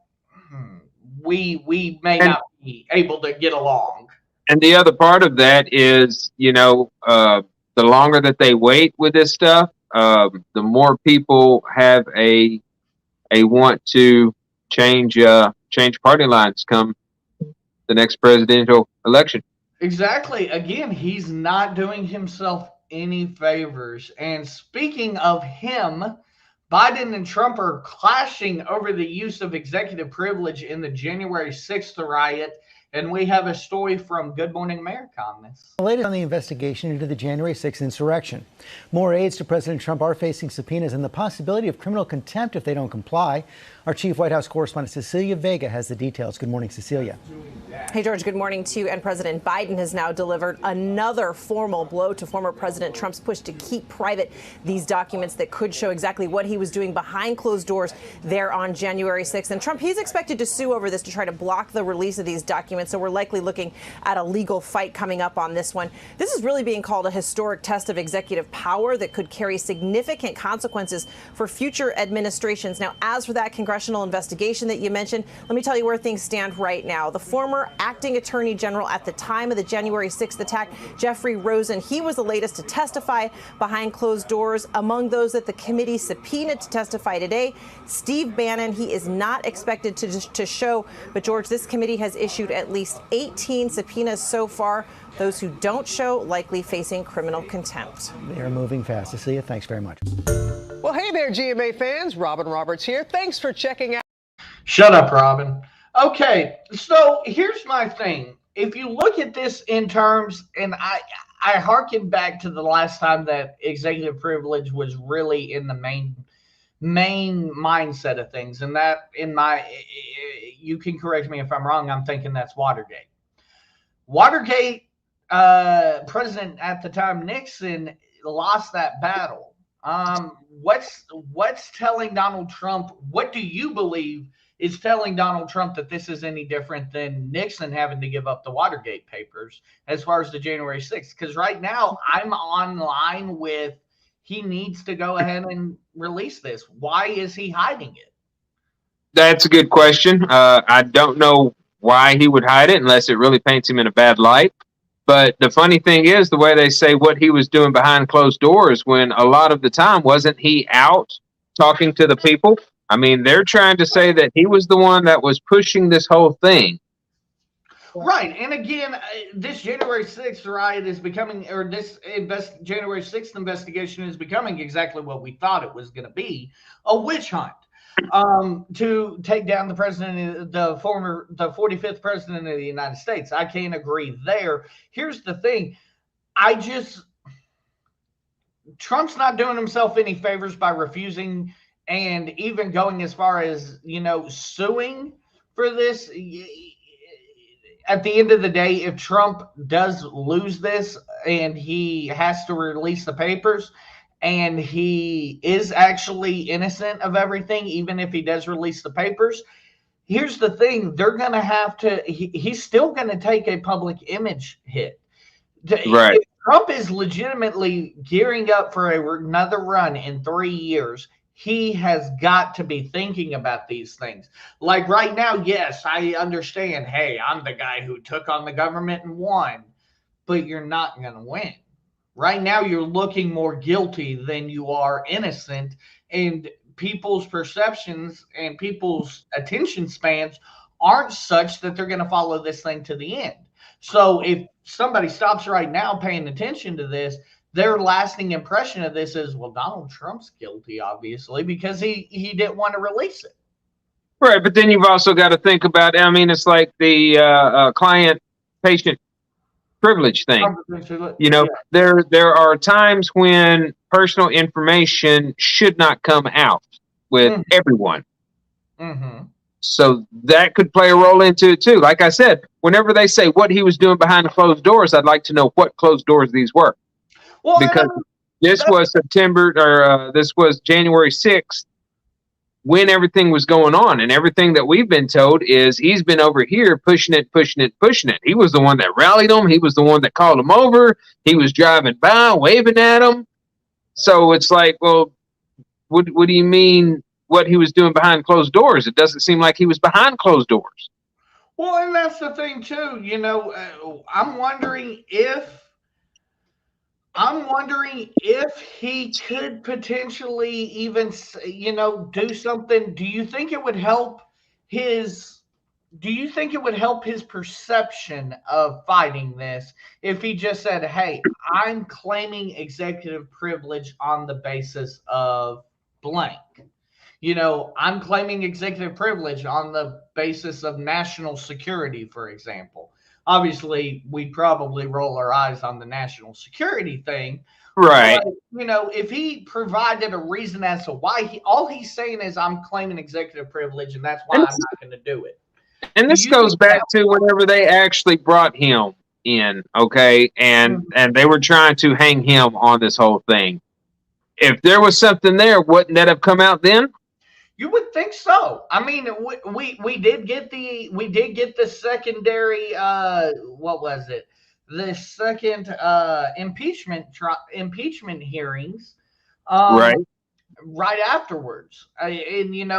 we may not be able to get along.
And the other part of that is, the longer that they wait with this stuff, the more people have a want to change party lines come the next presidential election.
Exactly. Again, he's not doing himself any favors. And speaking of him, Biden and Trump are clashing over the use of executive privilege in the January 6th riot. And we have a story from Good Morning America on this.
The latest on the investigation into the January 6th insurrection. More aides to President Trump are facing subpoenas and the possibility of criminal contempt if they don't comply. Our chief White House correspondent Cecilia Vega has the details. Good morning, Cecilia.
Hey, George, good morning to you. And President Biden has now delivered another formal blow to former President Trump's push to keep private these documents that could show exactly what he was doing behind closed doors there on January 6th. And Trump, he's expected to sue over this to try to block the release of these documents. So we're likely looking at a legal fight coming up on this one. This is really being called a historic test of executive power that could carry significant consequences for future administrations. Now, as for that congressional investigation that you mentioned, let me tell you where things stand right now. The former acting attorney general at the time of the January 6th attack, Jeffrey Rosen, he was the latest to testify behind closed doors. Among those that the committee subpoenaed to testify today, Steve Bannon, he is not expected to show. But, George, this committee has issued at least 18 subpoenas so far. Those who don't show likely facing criminal contempt.
They are moving fast. Cecilia, thanks very much.
Well, hey there, GMA fans. Robin Roberts here. Thanks for checking out.
Shut up, Robin. Okay, so here's my thing. if you look at this in terms, and I harken back to the last time that executive privilege was really in the main mindset of things, and that you can correct me if I'm wrong, I'm thinking that's Watergate. President at the time, Nixon, lost that battle. What's telling Donald Trump, what do you believe is telling Donald Trump that this is any different than Nixon having to give up the Watergate papers as far as the January 6th? Because right now I'm online with he needs to go ahead and release this. Why is he hiding it?
That's a good question. I don't know why he would hide it unless it really paints him in a bad light. But the funny thing is the way they say what he was doing behind closed doors, when a lot of the time wasn't he out talking to the people? I mean, they're trying to say that he was the one that was pushing this whole thing.
Right. And again, this January 6th riot is becoming, or this January 6th investigation is becoming exactly what we thought it was going to be, a witch hunt to take down the president, the 45th president of the United States. I can't agree there. Here's the thing. Trump's not doing himself any favors by refusing and even going as far as, suing for this. At the end of the day, if Trump does lose this and he has to release the papers and he is actually innocent of everything, even if he does release the papers, here's the thing. They're going to have to, he's still going to take a public image hit.
Right.
If Trump is legitimately gearing up for another run in 3 years, he has got to be thinking about these things. Like right now, yes, I understand. Hey, I'm the guy who took on the government and won, but you're not going to win. Right now, you're looking more guilty than you are innocent, and people's perceptions and people's attention spans aren't such that they're going to follow this thing to the end. So if somebody stops right now paying attention to this, their lasting impression of this is, well, Donald Trump's guilty, obviously, because he didn't want to release it.
Right, but then you've also got to think about, I mean, it's like the client-patient privilege thing. There are times when personal information should not come out with everyone.
Mm-hmm.
So that could play a role into it, too. Like I said, whenever they say what he was doing behind the closed doors, I'd like to know what closed doors these were.
Well,
because this was this was January 6th when everything was going on, and everything that we've been told is he's been over here pushing it. He was the one that rallied them. He was the one that called them over. He was driving by, waving at them. So it's like, well, what do you mean what he was doing behind closed doors? It doesn't seem like he was behind closed doors.
Well, and that's the thing, too. I'm wondering if he could potentially even, do something. Do you think it would help his perception of fighting this if he just said, hey, I'm claiming executive privilege on the basis of blank? I'm claiming executive privilege on the basis of national security, for example. Obviously, we'd probably roll our eyes on the national security thing.
Right.
But, if he provided a reason as to why all he's saying is I'm claiming executive privilege and that's why I'm not going to do it.
And this goes back to whenever they actually brought him in, okay? And they were trying to hang him on this whole thing. If there was something there, wouldn't that have come out then?
You would think so. I mean, we did get the secondary what was it? The second impeachment hearings right afterwards. And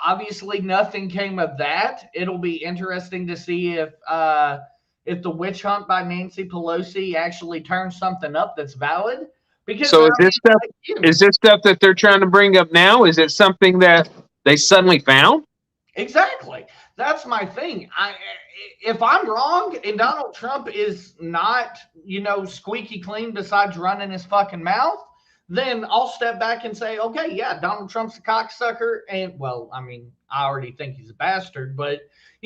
obviously nothing came of that. It'll be interesting to see if the witch hunt by Nancy Pelosi actually turns something up that's valid. Because
so is this stuff that they're trying to bring up now? Is it something that they suddenly found?
Exactly. That's my thing. If I'm wrong and Donald Trump is not, squeaky clean besides running his fucking mouth, then I'll step back and say, okay, yeah, Donald Trump's a cocksucker. And, well, I mean, I already think he's a bastard, but,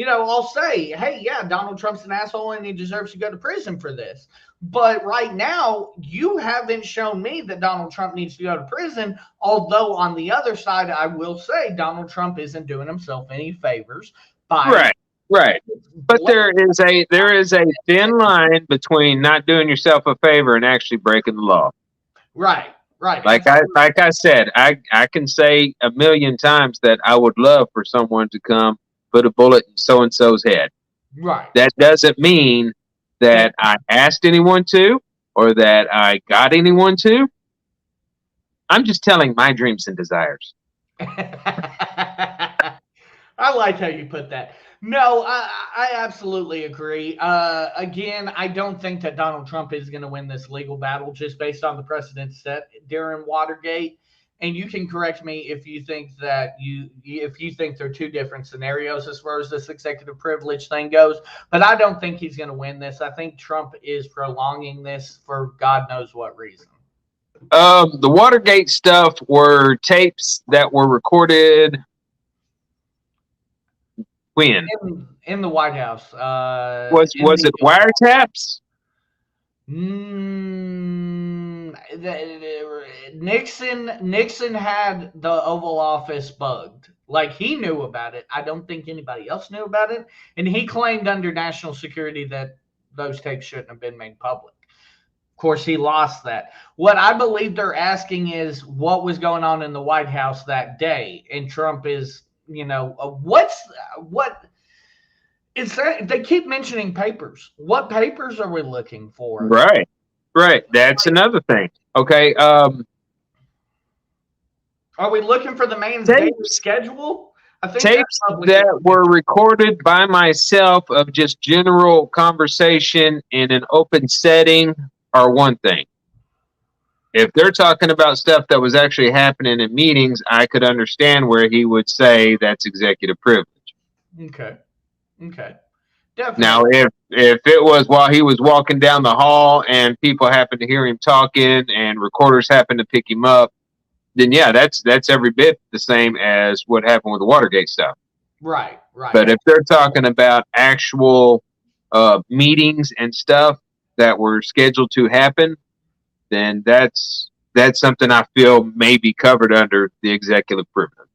I'll say, hey, yeah, Donald Trump's an asshole and he deserves to go to prison for this. But right now, you haven't shown me that Donald Trump needs to go to prison. Although on the other side, I will say Donald Trump isn't doing himself any favors by
Right. But there is a thin line between not doing yourself a favor and actually breaking the law.
Right.
Like I said, I can say a million times that I would love for someone to come put a bullet in so and so's head.
Right.
That doesn't mean that I asked anyone to or that I got anyone to. I'm just telling my dreams and desires.
I like how you put that. No, I absolutely agree. Again, I don't think that Donald Trump is going to win this legal battle just based on the precedent set during Watergate. And you can correct me if you think that if you think they're two different scenarios as far as this executive privilege thing goes. But I don't think he's going to win this. I think Trump is prolonging this for God knows what reason.
The Watergate stuff were tapes that were recorded when?
In the White House.
Was it wiretaps?
Nixon had the Oval Office bugged. Like, he knew about it. I don't think anybody else knew about it. And he claimed under national security that those tapes shouldn't have been made public. Of course, he lost that. What I believe they're asking is what was going on in the White House that day. And Trump is, what is that? They keep mentioning papers. What papers are we looking for?
Right. That's another thing. Okay.
Are we looking for the man's daily schedule? I think
tapes that were recorded by myself of just general conversation in an open setting are one thing. If they're talking about stuff that was actually happening in meetings, I could understand where he would say that's executive privilege.
Okay. Definitely.
Now, if it was while he was walking down the hall and people happened to hear him talking and recorders happened to pick him up, then yeah, that's every bit the same as what happened with the Watergate stuff.
Right.
But if they're talking about actual meetings and stuff that were scheduled to happen, then that's something I feel may be covered under the executive privilege.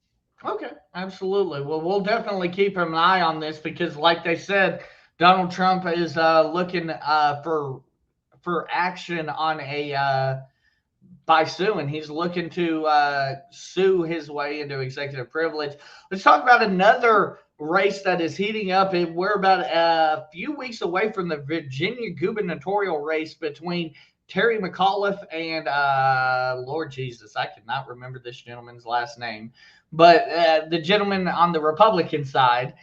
Okay, absolutely. Well, we'll definitely keep an eye on this because, like they said, Donald Trump is looking for action on by suing. He's looking to sue his way into executive privilege. Let's talk about another race that is heating up. We're about a few weeks away from the Virginia gubernatorial race between Terry McAuliffe and Lord Jesus, I cannot remember this gentleman's last name, but the gentleman on the Republican side.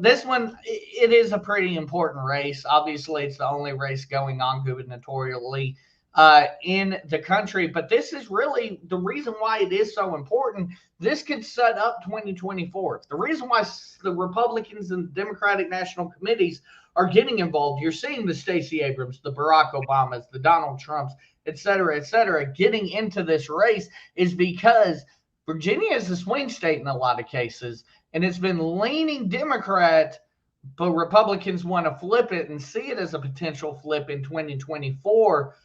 This one, it is a pretty important race. Obviously, it's the only race going on gubernatorially in the country, but this is really the reason why it is so important. This could set up 2024. The reason why the Republicans and the Democratic National Committees are getting involved, you're seeing the Stacey Abrams, the Barack Obamas, the Donald Trumps, et cetera, getting into this race is because Virginia is a swing state in a lot of cases, and it's been leaning Democrat, but Republicans want to flip it and see it as a potential flip in 2024.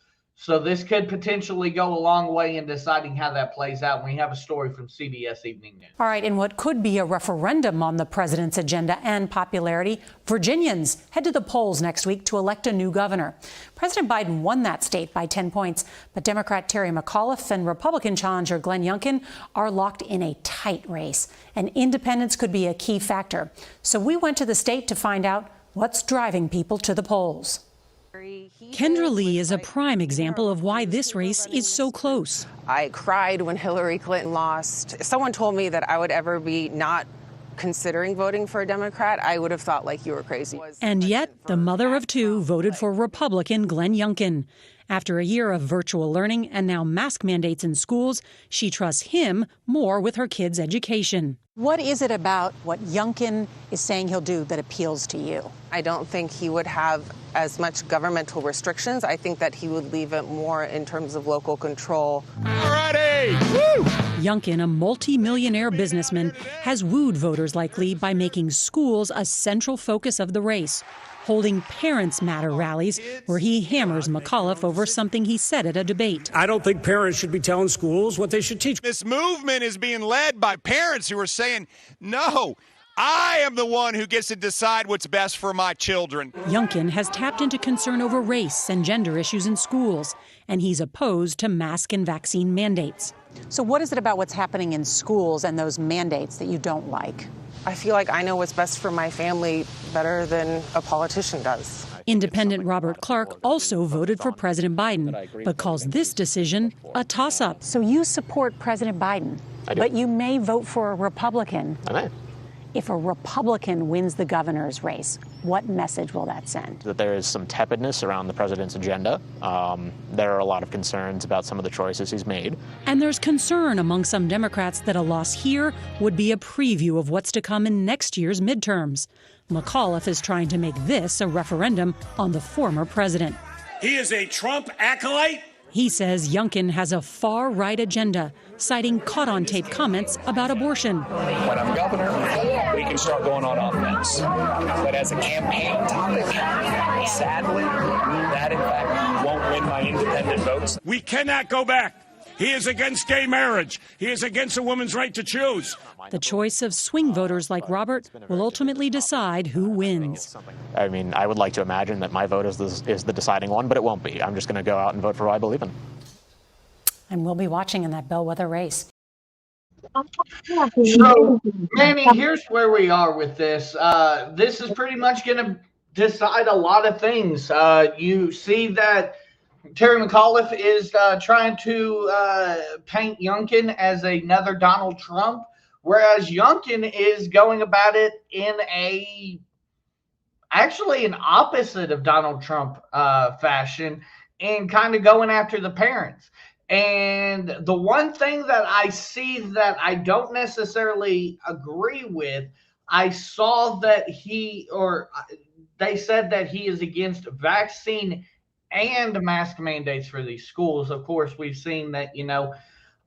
So this could potentially go a long way in deciding how that plays out. We have a story from CBS Evening News.
All right, in what could be a referendum on the president's agenda and popularity, Virginians head to the polls next week to elect a new governor. President Biden won that state by 10 points, but Democrat Terry McAuliffe and Republican challenger Glenn Youngkin are locked in a tight race, and independence could be a key factor. So we went to the state to find out what's driving people to the polls.
Kendra Lee is a prime example of why this race is so close.
I cried when Hillary Clinton lost. If someone told me that I would ever be not considering voting for a Democrat, I would have thought like you were crazy.
And yet, the mother of two voted for Republican Glenn Youngkin. After a year of virtual learning and now mask mandates in schools, she trusts him more with her kids' education.
What is it about what Youngkin is saying he'll do that appeals to you?
I don't think he would have as much governmental restrictions. I think that he would leave it more in terms of local control.
Alrighty! Woo! Youngkin, a multi-millionaire businessman, has wooed voters like Lee by making schools a central focus of the race, holding Parents Matter rallies where he hammers McAuliffe over something he said at a debate.
I don't think parents should be telling schools what they should teach.
This movement is being led by parents who are saying, no, I am the one who gets to decide what's best for my children.
Youngkin has tapped into concern over race and gender issues in schools, and he's opposed to mask and vaccine mandates.
So what is it about what's happening in schools and those mandates that you don't like?
I feel like I know what's best for my family better than a politician does.
Independent Robert Clark also voted for President Biden, but calls this decision a toss-up.
So you support President Biden, but you may vote for a Republican.
I may.
If a Republican wins the governor's race, what message will that send?
That there is some tepidness around the president's agenda. There are a lot of concerns about some of the choices he's made.
And there's concern among some Democrats that a loss here would be a preview of what's to come in next year's midterms. McAuliffe is trying to make this a referendum on the former president.
He is a Trump acolyte.
He says Youngkin has a far-right agenda, citing caught-on-tape comments about abortion.
When I'm governor, we can start going on offense. But as a campaign topic, sadly, that in fact won't win my independent votes.
We cannot go back. He is against gay marriage. He is against a woman's right to choose.
The choice of swing voters like Robert will ultimately decide who wins.
I mean, I would like to imagine that my vote is the deciding one, but it won't be. I'm just going to go out and vote for what I believe in.
And we'll be watching in that bellwether race.
So, Manny, here's where we are with this. This is pretty much going to decide a lot of things. You see that Terry McAuliffe is trying to paint Youngkin as another Donald Trump, whereas Youngkin is going about it in actually an opposite of Donald Trump fashion and kind of going after the parents. And the one thing that I see that I don't necessarily agree with, I saw that they said that he is against vaccine and mask mandates for these schools. Of course, we've seen that,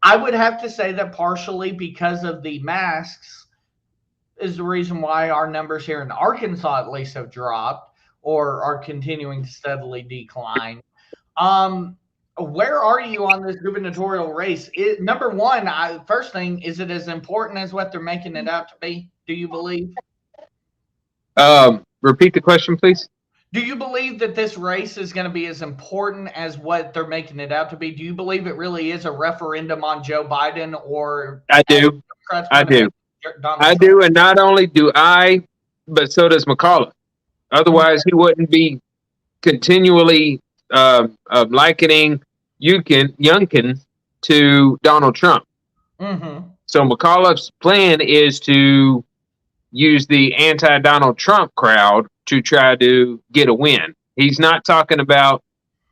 I would have to say that partially because of the masks is the reason why our numbers here in Arkansas at least have dropped or are continuing to steadily decline. Where are you on this gubernatorial race? Number one, first thing, is it as important as what they're making it out to be? Do you believe?
Repeat the question, please.
Do you believe that this race is going to be as important as what they're making it out to be? Do you believe it really is a referendum on Joe Biden or?
I do. I do. I do. And not only do I, but so does McAuliffe. Otherwise, he wouldn't be continually likening Youngkin to Donald Trump.
Mm-hmm.
So McAuliffe's plan is to use the anti-Donald Trump crowd to try to get a win. He's not talking about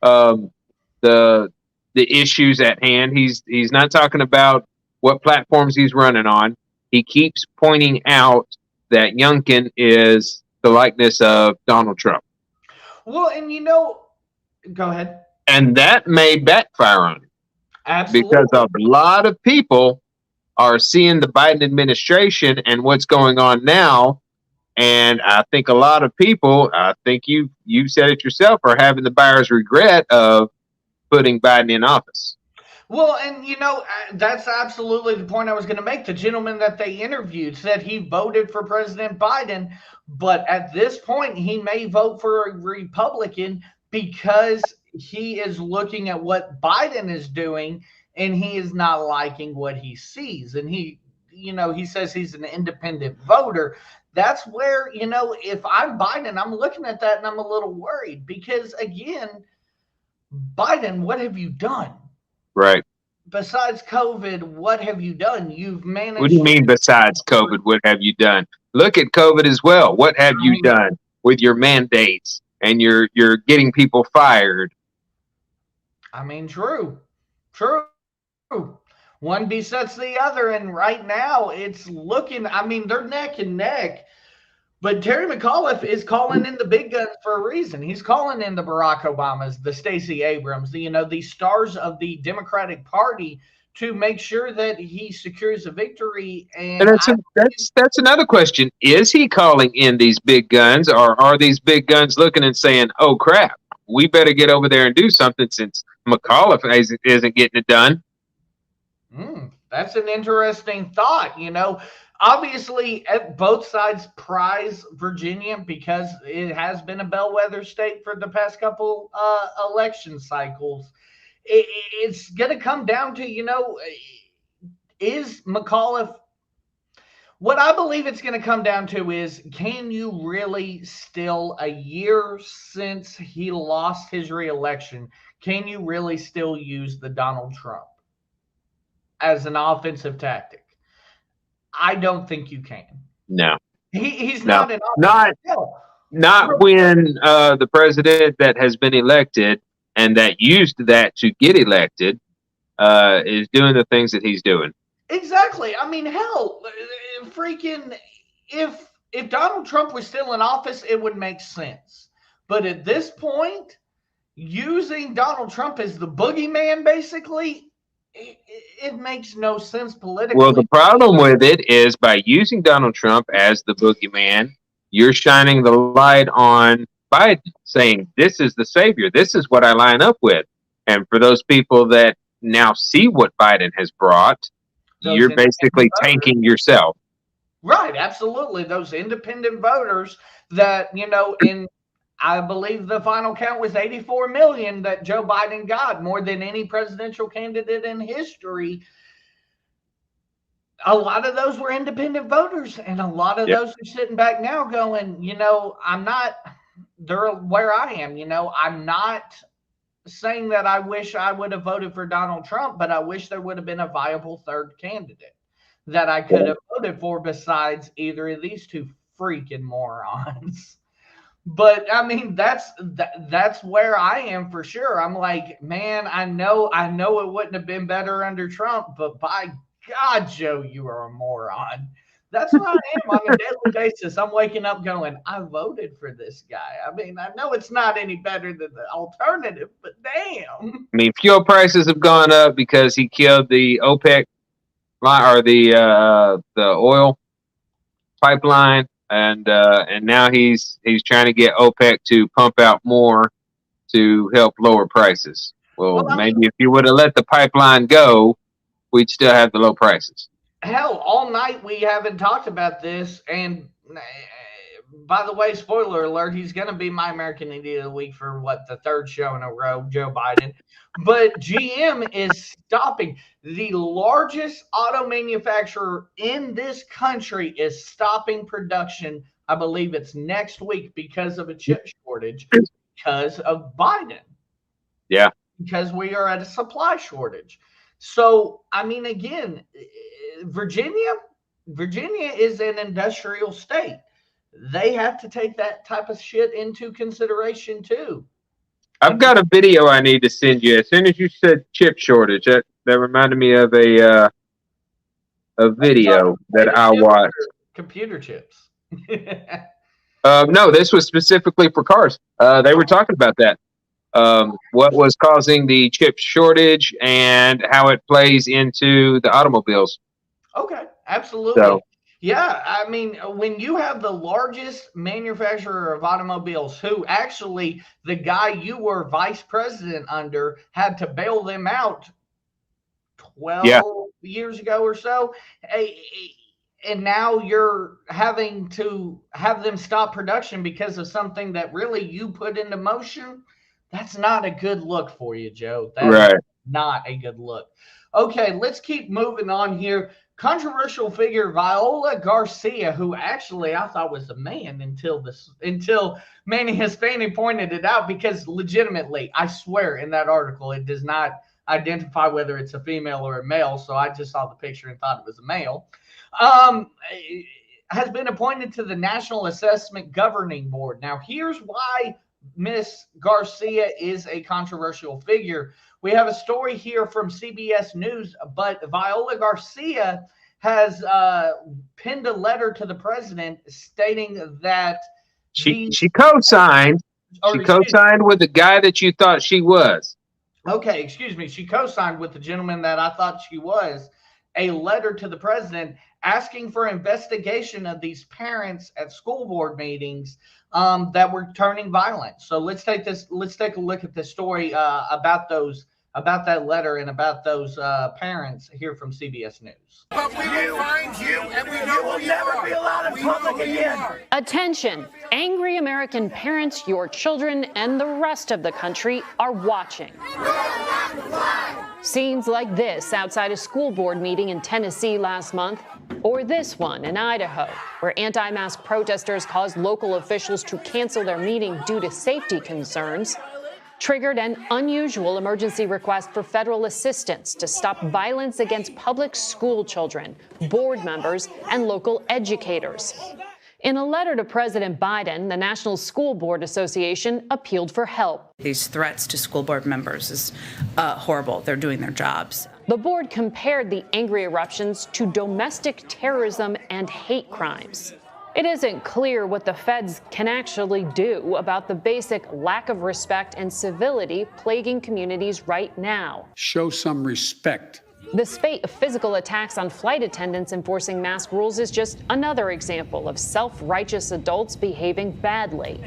the issues at hand. He's not talking about what platforms he's running on. He keeps pointing out that Youngkin is the likeness of Donald Trump.
Well, and go ahead.
And that may backfire on him.
Absolutely.
Because a lot of people are seeing the Biden administration and what's going on now. And I think a lot of people, I think you said it yourself, are having the buyer's regret of putting Biden in office.
Well, and that's absolutely the point I was going to make. The gentleman that they interviewed said he voted for President Biden, but at this point he may vote for a Republican because he is looking at what Biden is doing and he is not liking what he sees. And he says he's an independent voter. That's where, if I'm Biden, I'm looking at that and I'm a little worried because, again, Biden, what have you done?
Right.
besides COVID, what have you done? You've managed.
What do you mean besides COVID? What have you done? Look at COVID as well. What have you done with your mandates and you're getting people fired?
I mean, true. One besets the other, and right now it's looking. I mean, they're neck and neck. But Terry McAuliffe is calling in the big guns for a reason. He's calling in the Barack Obamas, the Stacey Abrams, the stars of the Democratic Party to make sure that he secures a victory. And
that's another question. Is he calling in these big guns, or are these big guns looking and saying, "Oh crap, we better get over there and do something since McAuliffe isn't getting it done"?
That's an interesting thought. Obviously, both sides prize Virginia because it has been a bellwether state for the past couple election cycles. It's going to come down to, is McAuliffe – what I believe it's going to come down to is, can you really still, a year since he lost his reelection, can you really still use the Donald Trump as an offensive tactic? I don't think you can.
No.
He's
no.
not
when the president that has been elected and that used that to get elected is doing the things that he's doing.
Exactly. I mean, hell, freaking if Donald Trump was still in office, it would make sense. But at this point, using Donald Trump as the boogeyman, basically, it makes no sense politically.
Well, the problem with it is by using Donald Trump as the boogeyman, you're shining the light on Biden, saying, this is the savior. This is what I line up with. And for those people that now see what Biden has brought, you're basically tanking yourself.
Right, absolutely. Those independent voters that, I believe the final count was 84 million that Joe Biden got, more than any presidential candidate in history. A lot of those were independent voters, and a lot of those are sitting back now going, they're where I am. I'm not saying that I wish I would have voted for Donald Trump, but I wish there would have been a viable third candidate that I could have voted for besides either of these two freaking morons. But I mean, that's where I am for sure. I'm like, man, I know it wouldn't have been better under Trump, but by God, Joe, you are a moron. That's what I am on a daily basis. I'm waking up going, I voted for this guy. I mean, I know it's not any better than the alternative, but damn.
I mean, fuel prices have gone up because he killed the OPEC line, or the oil pipeline. And now he's trying to get OPEC to pump out more to help lower prices. Well, maybe if you would have let the pipeline go, we'd still have the low prices.
Hell, all night we haven't talked about this. And by the way, spoiler alert, he's going to be my American Idiot of the Week for the third show in a row, Joe Biden. But GM is stopping. The largest auto manufacturer in this country is stopping production. I believe it's next week because of a chip shortage, because of Biden.
Yeah.
Because we are at a supply shortage. So, I mean, again, Virginia is an industrial state. They have to take that type of shit into consideration too.
I've got a video I need to send you. As soon as you said chip shortage, that reminded me of a video that I watched.
Computer chips.
No, this was specifically for cars. They were talking about that. What was causing the chip shortage and how it plays into the automobiles.
Okay, absolutely.
So,
yeah, I mean, when you have the largest manufacturer of automobiles, who actually the guy you were vice president under had to bail them out 12 years ago or so, and now you're having to have them stop production because of something that really you put into motion, that's not a good look for you, Joe. That's not a good look. Okay, let's keep moving on here. Controversial figure Viola Garcia, who actually I thought was a man until Manny Hispani pointed it out, because legitimately, I swear in that article, it does not, identify whether it's a female or a male, so I just saw the picture and thought it was a male, has been appointed to the National Assessment Governing Board. Now, here's why Miss Garcia is a controversial figure. We have a story here from CBS News, but Viola Garcia has penned a letter to the president stating that
she co-signed. She co-signed with the guy that you thought she was.
Okay, excuse me. She co-signed with the gentleman that I thought she was, a letter to the president asking for investigation of these parents at school board meetings that were turning violent. So let's take a look at this story about that letter and about those parents here from CBS News.
But we will find you, and we will never be allowed in public again.
Attention, angry American parents, your children, and the rest of the country are watching. Scenes like this outside a school board meeting in Tennessee last month, or this one in Idaho, where anti-mask protesters caused local officials to cancel their meeting due to safety concerns, triggered an unusual emergency request for federal assistance to stop violence against public school children, board members, and local educators. In a letter to President Biden, the National School Board Association appealed for help.
These threats to school board members is horrible. They're doing their jobs.
The board compared the angry eruptions to domestic terrorism and hate crimes. It isn't clear what the feds can actually do about the basic lack of respect and civility plaguing communities right now.
Show some respect.
The spate of physical attacks on flight attendants enforcing mask rules is just another example of self-righteous adults behaving badly.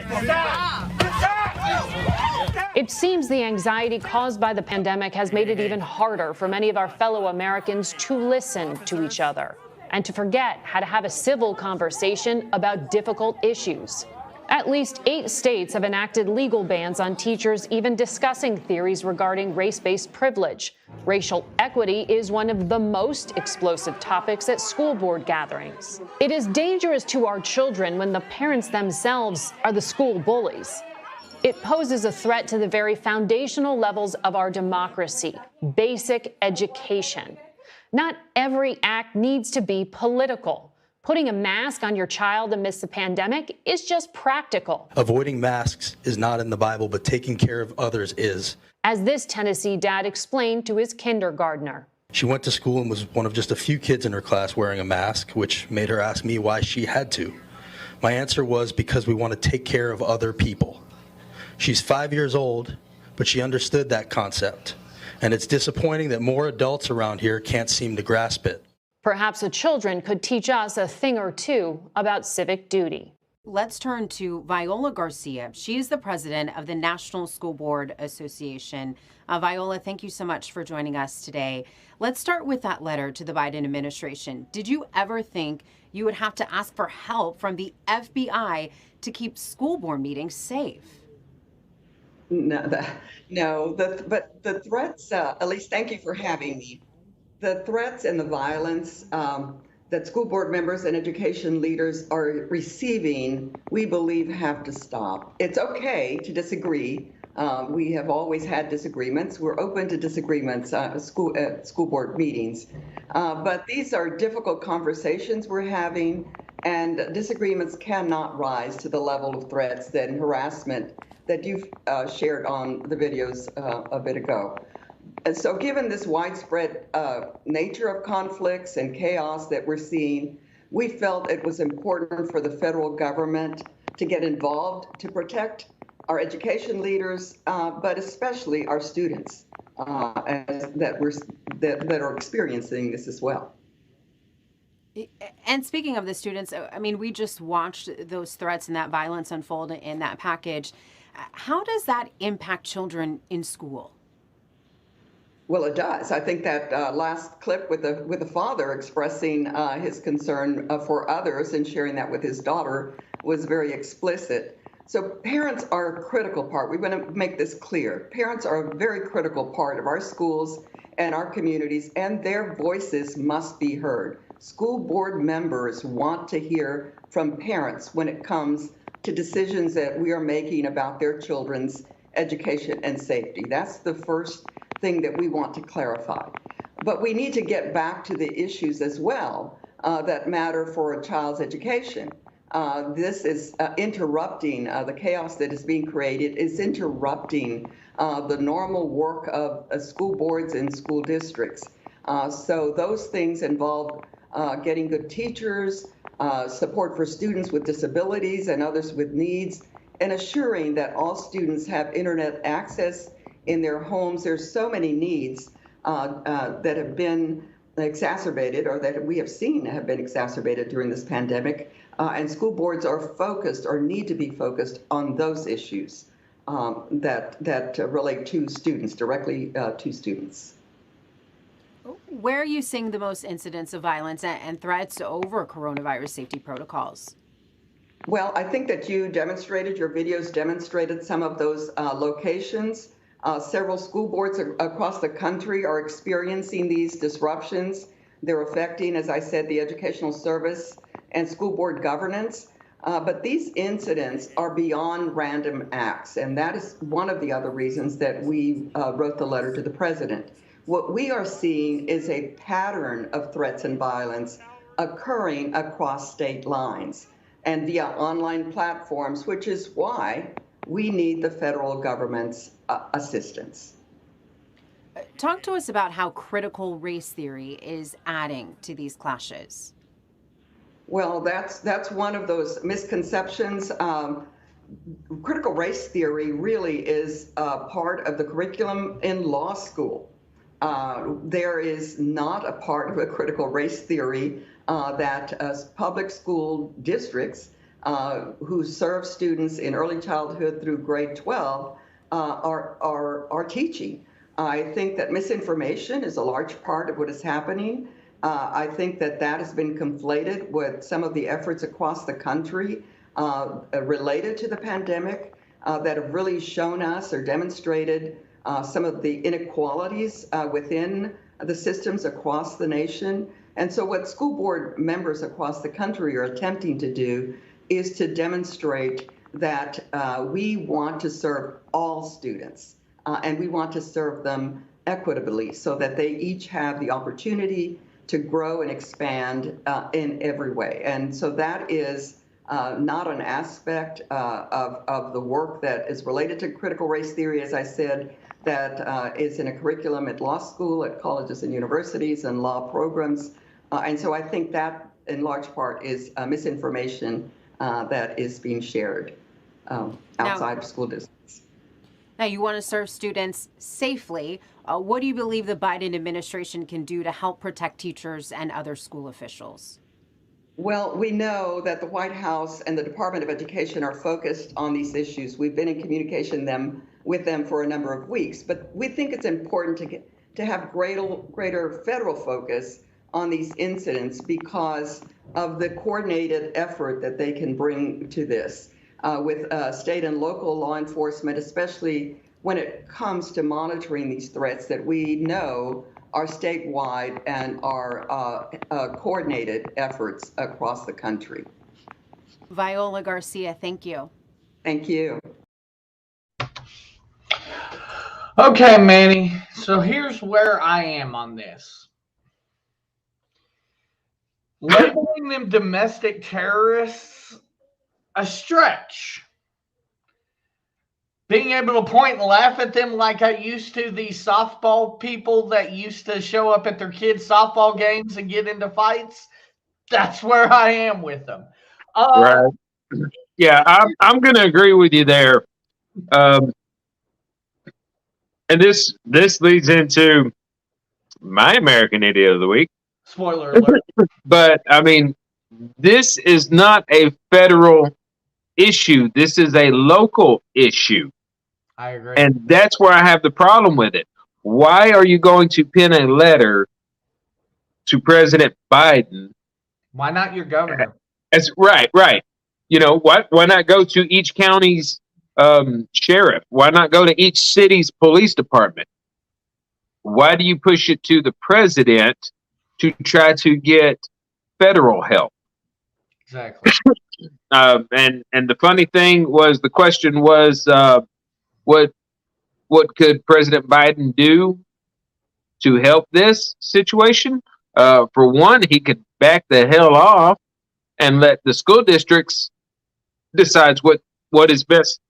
It seems the anxiety caused by the pandemic has made it even harder for many of our fellow Americans to listen to each other and to forget how to have a civil conversation about difficult issues. At least 8 states have enacted legal bans on teachers even discussing theories regarding race-based privilege. Racial equity is one of the most explosive topics at school board gatherings. It is dangerous to our children when the parents themselves are the school bullies. It poses a threat to the very foundational levels of our democracy, basic education. Not every act needs to be political. Putting a mask on your child amidst the pandemic is just practical.
Avoiding masks is not in the Bible, but taking care of others is.
As this Tennessee dad explained to his kindergartner.
She went to school and was one of just a few kids in her class wearing a mask, which made her ask me why she had to. My answer was because we want to take care of other people. She's 5 years old, but she understood that concept. And it's disappointing that more adults around here can't seem to grasp it.
Perhaps the children could teach us a thing or two about civic duty.
Let's turn to Viola Garcia. She is the president of the National School Board Association. Viola, thank you so much for joining us today. Let's start with that letter to the Biden administration. Did you ever think you would have to ask for help from the FBI to keep school board meetings safe?
But the threats, Elise, thank you for having me. The threats and the violence that school board members and education leaders are receiving, we believe, have to stop. It's okay to disagree. We have always had disagreements. We're open to disagreements at school board meetings. But these are difficult conversations we're having, and disagreements cannot rise to the level of threats and harassment that you've shared on the videos a bit ago. And so given this widespread nature of conflicts and chaos that we're seeing, we felt it was important for the federal government to get involved to protect our education leaders, but especially our students that are experiencing this as well.
And speaking of the students, I mean, we just watched those threats and that violence unfold in that package. How does that impact children in school?
Well, it does. I think that last clip with the father expressing his concern for others and sharing that with his daughter was very explicit. So parents are a critical part. We want to make this clear. Parents are a very critical part of our schools and our communities, and their voices must be heard. School board members want to hear from parents when it comes to decisions that we are making about their children's education and safety. That's the first thing that we want to clarify. But we need to get back to the issues as well that matter for a child's education. This is interrupting the chaos that is being created, is interrupting the normal work of school boards and school districts. So those things involve getting good teachers, support for students with disabilities and others with needs, and assuring that all students have internet access in their homes. There's so many needs that have been exacerbated, or that we have seen have been exacerbated during this pandemic, and school boards are focused, or need to be focused, on those issues that relate to students, directly to students.
Where are you seeing the most incidents of violence and threats over coronavirus safety protocols?
Well, I think that your videos demonstrated some of those locations. Several school boards across the country are experiencing these disruptions. They're affecting, as I said, the educational service and school board governance. But these incidents are beyond random acts, and that is one of the other reasons that we wrote the letter to the president. What we are seeing is a pattern of threats and violence occurring across state lines and via online platforms, which is why we need the federal government's assistance.
Talk to us about how critical race theory is adding to these clashes.
Well, that's one of those misconceptions. Critical race theory really is part of the curriculum in law school. There is not a part of a critical race theory that public school districts who serve students in early childhood through grade 12 are teaching. I think that misinformation is a large part of what is happening. I think that has been conflated with some of the efforts across the country related to the pandemic that have really shown us or demonstrated some of the inequalities within the systems across the nation. And so what school board members across the country are attempting to do is to demonstrate that we want to serve all students and we want to serve them equitably so that they each have the opportunity to grow and expand in every way. And so that is not an aspect of the work that is related to critical race theory, as I said, that is in a curriculum at law school, at colleges and universities and law programs. And so I think that in large part is misinformation that is being shared outside of school districts.
Now, you want to serve students safely. What do you believe the Biden administration can do to help protect teachers and other school officials?
Well, we know that the White House and the Department of Education are focused on these issues. We've been in communication with them for a number of weeks, but we think it's important to have greater federal focus on these incidents because of the coordinated effort that they can bring to this with state and local law enforcement, especially when it comes to monitoring these threats that we know are statewide and are coordinated efforts across the country.
Viola Garcia, thank you.
Thank you.
Okay, Manny. So here's where I am on this. Labeling them domestic terrorists, a stretch. Being able to point and laugh at them like I used to these softball people that used to show up at their kids' softball games and get into fights, that's where I am with them.
Right. Yeah, I'm going to agree with you there. And this leads into my American Idiot of the Week.
Spoiler alert.
But, I mean, this is not a federal issue. This is a local issue.
I agree.
And that's where I have the problem with it. Why are you going to pen a letter to President Biden?
Why not your governor?
That's right. You know, why not go to each county's sheriff? Why not go to each city's police department? Why do you push it to the president to try to get federal help?
Exactly.
And the funny thing was, the question was, what could President Biden do? to help this situation. For one, he could back the hell off and let the school districts decide what is best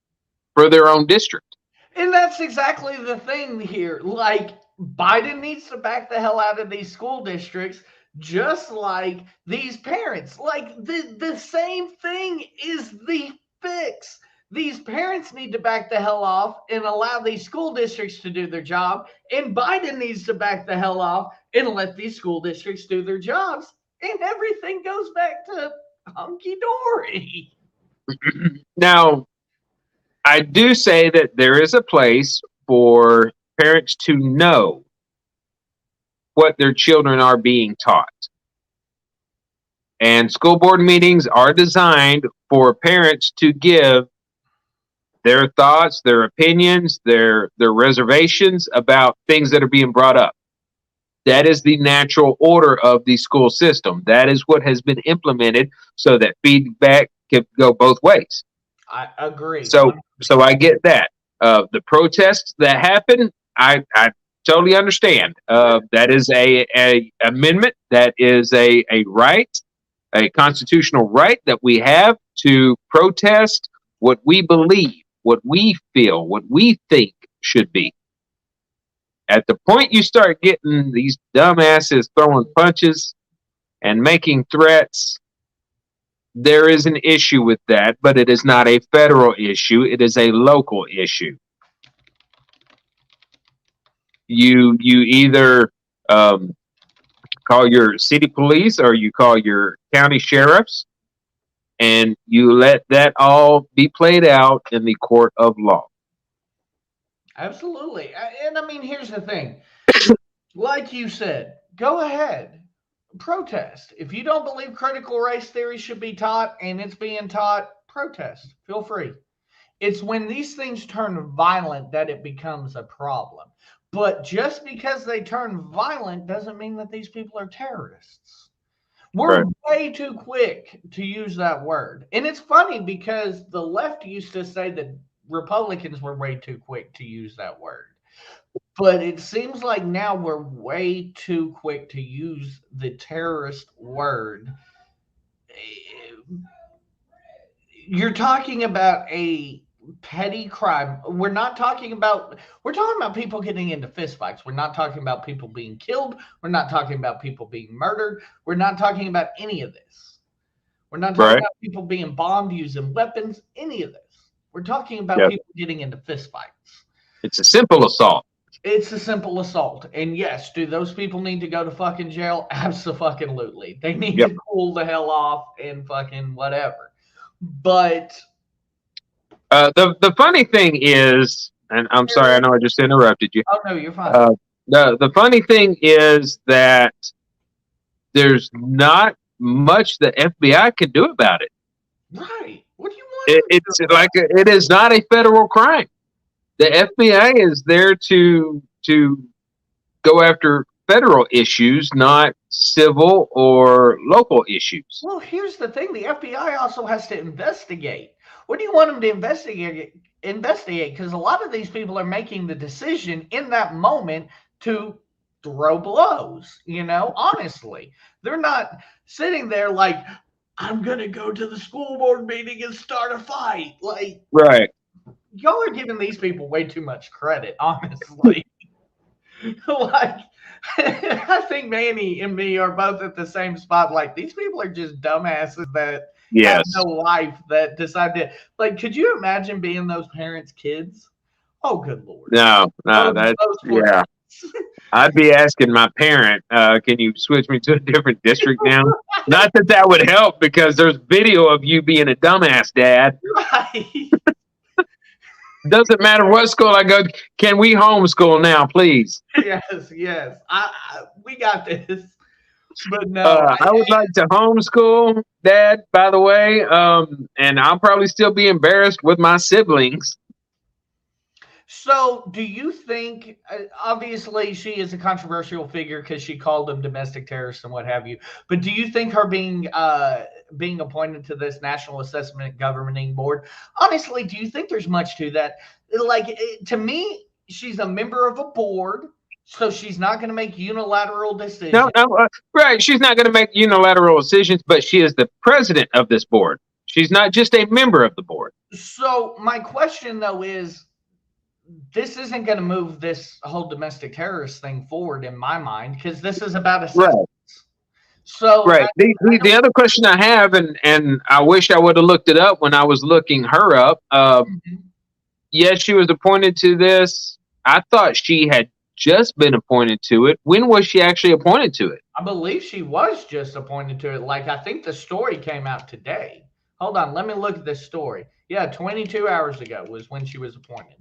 for their own district.
And that's exactly the thing here. Like, Biden needs to back the hell out of these school districts, just like these parents. Like, the same thing is the fix. These parents need to back the hell off and allow these school districts to do their job. And Biden needs to back the hell off and let these school districts do their jobs. And everything goes back to hunky-dory.
Now, I do say that there is a place for parents to know what their children are being taught. And school board meetings are designed for parents to give their thoughts, their opinions, their reservations about things that are being brought up. That is the natural order of the school system. That is what has been implemented so that feedback can go both ways.
I agree.
So I get that. The protests that happen, I totally understand. That is a amendment. That is a right, a constitutional right that we have to protest what we believe, what we feel, what we think should be. At the point you start getting these dumbasses throwing punches and making threats, there is an issue with that, but it is not a federal issue. It is a local issue. You either call your city police or you call your county sheriffs, and you let that all be played out in the court of law.
Absolutely. And I mean, here's the thing. Like you said, go ahead. Protest. If you don't believe critical race theory should be taught and it's being taught, protest. Feel free. It's when these things turn violent that it becomes a problem. But just because they turn violent doesn't mean that these people are terrorists. We're way too quick to use that word. And it's funny because the left used to say that Republicans were way too quick to use that word. But it seems like now we're way too quick to use the terrorist word. You're talking about a petty crime. We're talking about people getting into fistfights. We're not talking about people being killed. We're not talking about people being murdered. We're not talking about any of this. We're not talking about people being bombed, using weapons, any of this. We're talking about people getting into fistfights.
It's a simple assault.
It's a simple assault. And yes, do those people need to go to fucking jail? Absolutely. They need to cool the hell off and fucking whatever. But
the funny thing is, and I'm sorry, I know I just interrupted you.
Oh no, you're fine.
The funny thing is that there's not much the FBI can do about it.
Right. What do you want?
It's like it is not a federal crime. The FBI is there to go after federal issues, not civil or local issues.
Well, here's the thing. The FBI also has to investigate. What do you want them to investigate? Because a lot of these people are making the decision in that moment to throw blows, honestly. They're not sitting there like, I'm going to go to the school board meeting and start a fight. Like,
right.
Y'all are giving these people way too much credit, honestly. Like, I think Manny and me are both at the same spot. Like, these people are just dumbasses that have no life that decide to. Like, could you imagine being those parents' kids? Oh, good Lord.
No, yeah. I'd be asking my parent, can you switch me to a different district now? Not that would help because there's video of you being a dumbass, Dad.
Right.
Doesn't matter what school I go. Can we homeschool now, please?
Yes. We got this. But no.
I would like to homeschool, Dad, by the way. And I'll probably still be embarrassed with my siblings.
So do you think, obviously she is a controversial figure because she called them domestic terrorists and what have you, but do you think her being appointed to this National Assessment Governing Board, honestly, do you think there's much to that? Like, to me, she's a member of a board So she's not going to make unilateral decisions.
No, right. She's not going to make unilateral decisions, but she is the president of this board. She's not just a member of the board.
So my question, though, is this isn't going to move this whole domestic terrorist thing forward in my mind, because this is about assistance.
Right.
So
right. The other question I have, and I wish I would have looked it up when I was looking her up. Yes, she was appointed to this. I thought she had just been appointed to it. When was she actually appointed to it?
I believe she was just appointed to it. Like, I think the story came out today. Hold on, let me look at this story. Yeah, 22 hours ago was when she was appointed.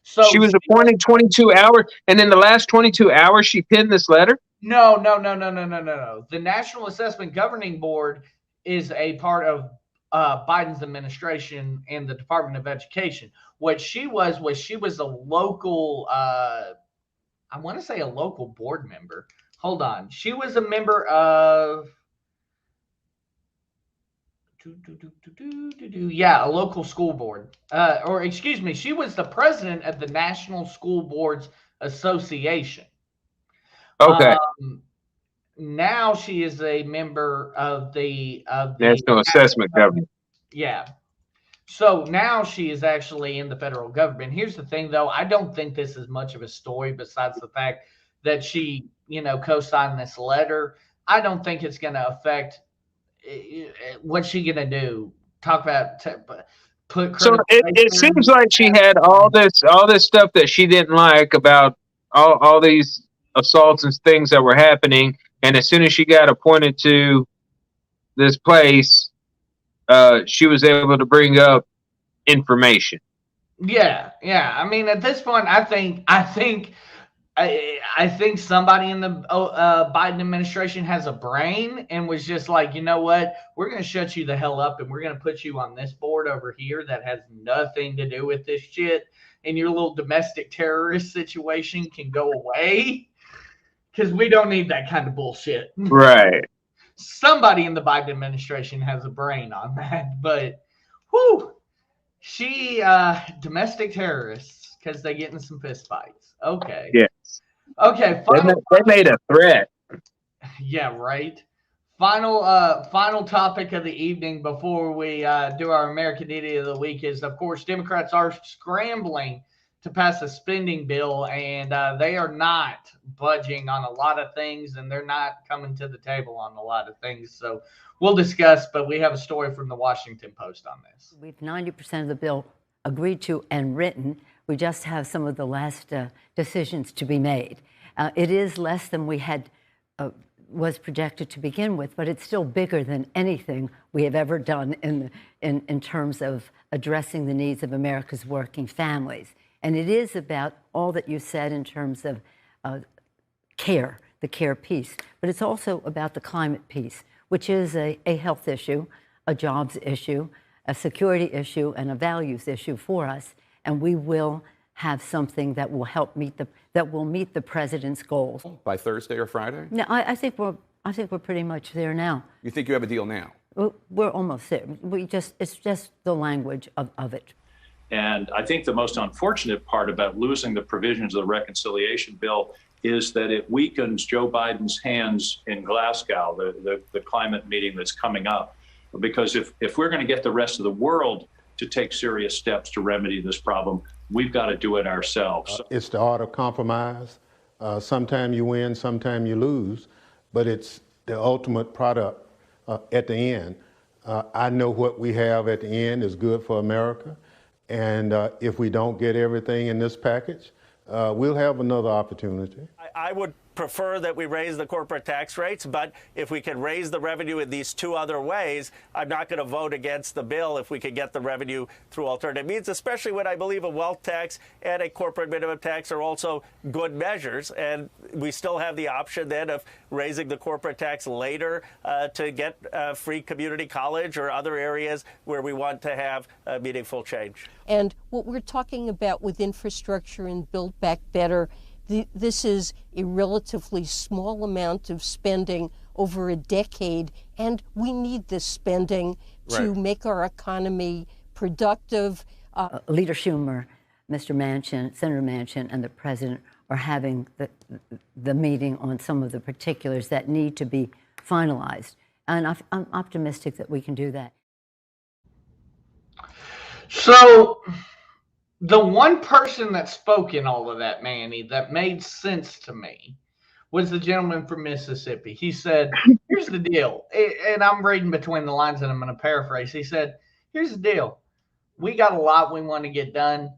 So
she was appointed 22 hours, and in the last 22 hours, she penned this letter?
No. The National Assessment Governing Board is a part of Biden's administration and the Department of Education. What she was she was a local, I want to say a local board member. Hold on. She was a member of, a local school board. Or excuse me, she was the president of the National School Boards Association.
Okay.
Now she is a member of the
National Assessment Government.
Yeah. So now she is actually in the federal government. Here's the thing, though. I don't think this is much of a story besides the fact that she, co-signed this letter. I don't think it's going to affect what's she going to do. Talk about put.
So it seems like she had all this stuff that she didn't like about all these assaults and things that were happening, and as soon as she got appointed to this place, she was able to bring up information.
Yeah. I mean, at this point, I think somebody in the Biden administration has a brain and was just like, you know what, we're going to shut you the hell up, and we're going to put you on this board over here that has nothing to do with this shit, and your little domestic terrorist situation can go away. Because we don't need that kind of bullshit.
Right.
Somebody in the Biden administration has a brain on that. But, whew, domestic terrorists, because they get in some fist fights. Okay.
Yes.
Okay.
They made a threat.
Yeah, right. Final topic of the evening before we do our American Idiot of the Week is, of course, Democrats are scrambling to pass a spending bill, and they are not budging on a lot of things, and they're not coming to the table on a lot of things. So we'll discuss, but we have a story from the Washington Post on this.
We've 90% of the bill agreed to and written. We just have some of the last decisions to be made. It is less than we had was projected to begin with, but it's still bigger than anything we have ever done in terms of addressing the needs of America's working families. And it is about all that you said in terms of care, the care piece, but it's also about the climate piece, which is a health issue, a jobs issue, a security issue, and a values issue for us. And we will have something that will help meet the president's goals
by Thursday or Friday.
No, I think we're pretty much there now.
You think you have a deal now?
We're almost there. It's just the language of it.
And I think the most unfortunate part about losing the provisions of the reconciliation bill is that it weakens Joe Biden's hands in Glasgow, the climate meeting that's coming up. Because if we're going to get the rest of the world to take serious steps to remedy this problem, we've got to do it ourselves.
It's the art of compromise. Sometime you win, sometime you lose, but it's the ultimate product at the end. I know what we have at the end is good for America. And if we don't get everything in this package, we'll have another opportunity.
I would prefer that we raise the corporate tax rates, but if we can raise the revenue in these two other ways, I'm not going to vote against the bill if we can get the revenue through alternative means, especially when I believe a wealth tax and a corporate minimum tax are also good measures. And we still have the option then of raising the corporate tax later to get free community college or other areas where we want to have meaningful change.
And what we're talking about with infrastructure and Build Back Better, this is a relatively small amount of spending over a decade, and we need this spending to make our economy productive.
Leader Schumer, Mr. Manchin, Senator Manchin, and the president or having the meeting on some of the particulars that need to be finalized. And I'm optimistic that we can do that.
So the one person that spoke in all of that, Manny, that made sense to me was the gentleman from Mississippi. He said, here's the deal. And I'm reading between the lines and I'm going to paraphrase. He said, here's the deal. We got a lot we want to get done,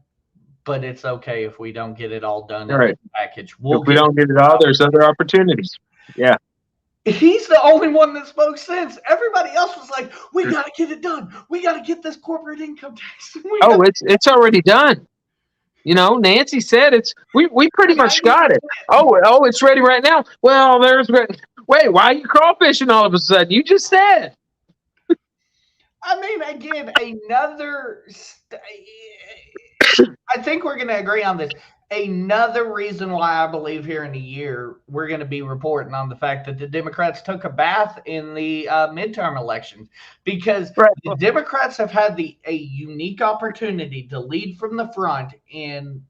but it's okay if we don't get it all done in the package.
If we don't get it all, there's other opportunities. Yeah.
He's the only one that spoke sense. Everybody else was like, we got to get it done. We got to get this corporate income tax.
It's already done. You know, Nancy said we pretty much got it. Oh, it's ready right now. Well, wait, why are you crawfishing all of a sudden? You just said.
I mean, again, I think we're going to agree on this. Another reason why I believe here in a year we're going to be reporting on the fact that the Democrats took a bath in the midterm elections, because the Democrats have had a unique opportunity to lead from the front in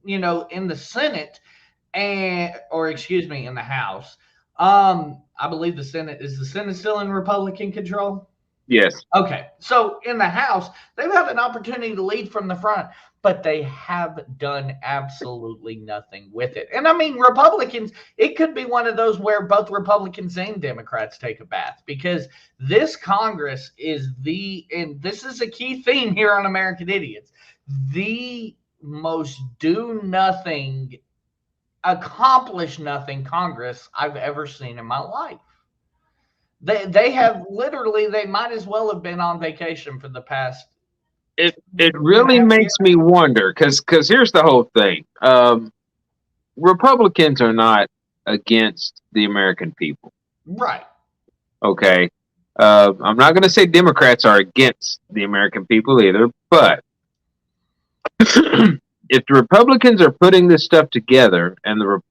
the Senate in the House. I believe the Senate still in Republican control?
Yes.
Okay. So in the House, they've had an opportunity to lead from the front, but they have done absolutely nothing with it. And I mean, Republicans, it could be one of those where both Republicans and Democrats take a bath, because this Congress is and this is a key theme here on American Idiots, the most do nothing, accomplish nothing Congress I've ever seen in my life. They have literally, they might as well have been on vacation for the past.
It really makes me wonder, because here's the whole thing. Republicans are not against the American people.
Right.
Okay. I'm not going to say Democrats are against the American people either, but if the Republicans are putting this stuff together and the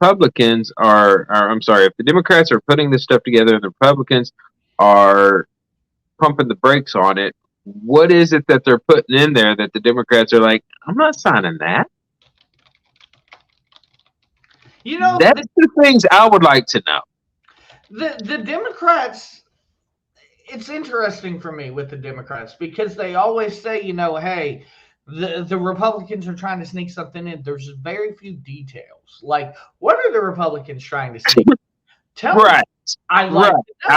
Republicans if the Democrats are putting this stuff together and the Republicans are pumping the brakes on it, what is it that they're putting in there that the Democrats are like, I'm not signing that? That's the things I would like to know.
The Democrats, it's interesting for me with the Democrats, because they always say, hey, the Republicans are trying to sneak something in. There's very few details. Like, what are the Republicans trying to sneak? Tell me. I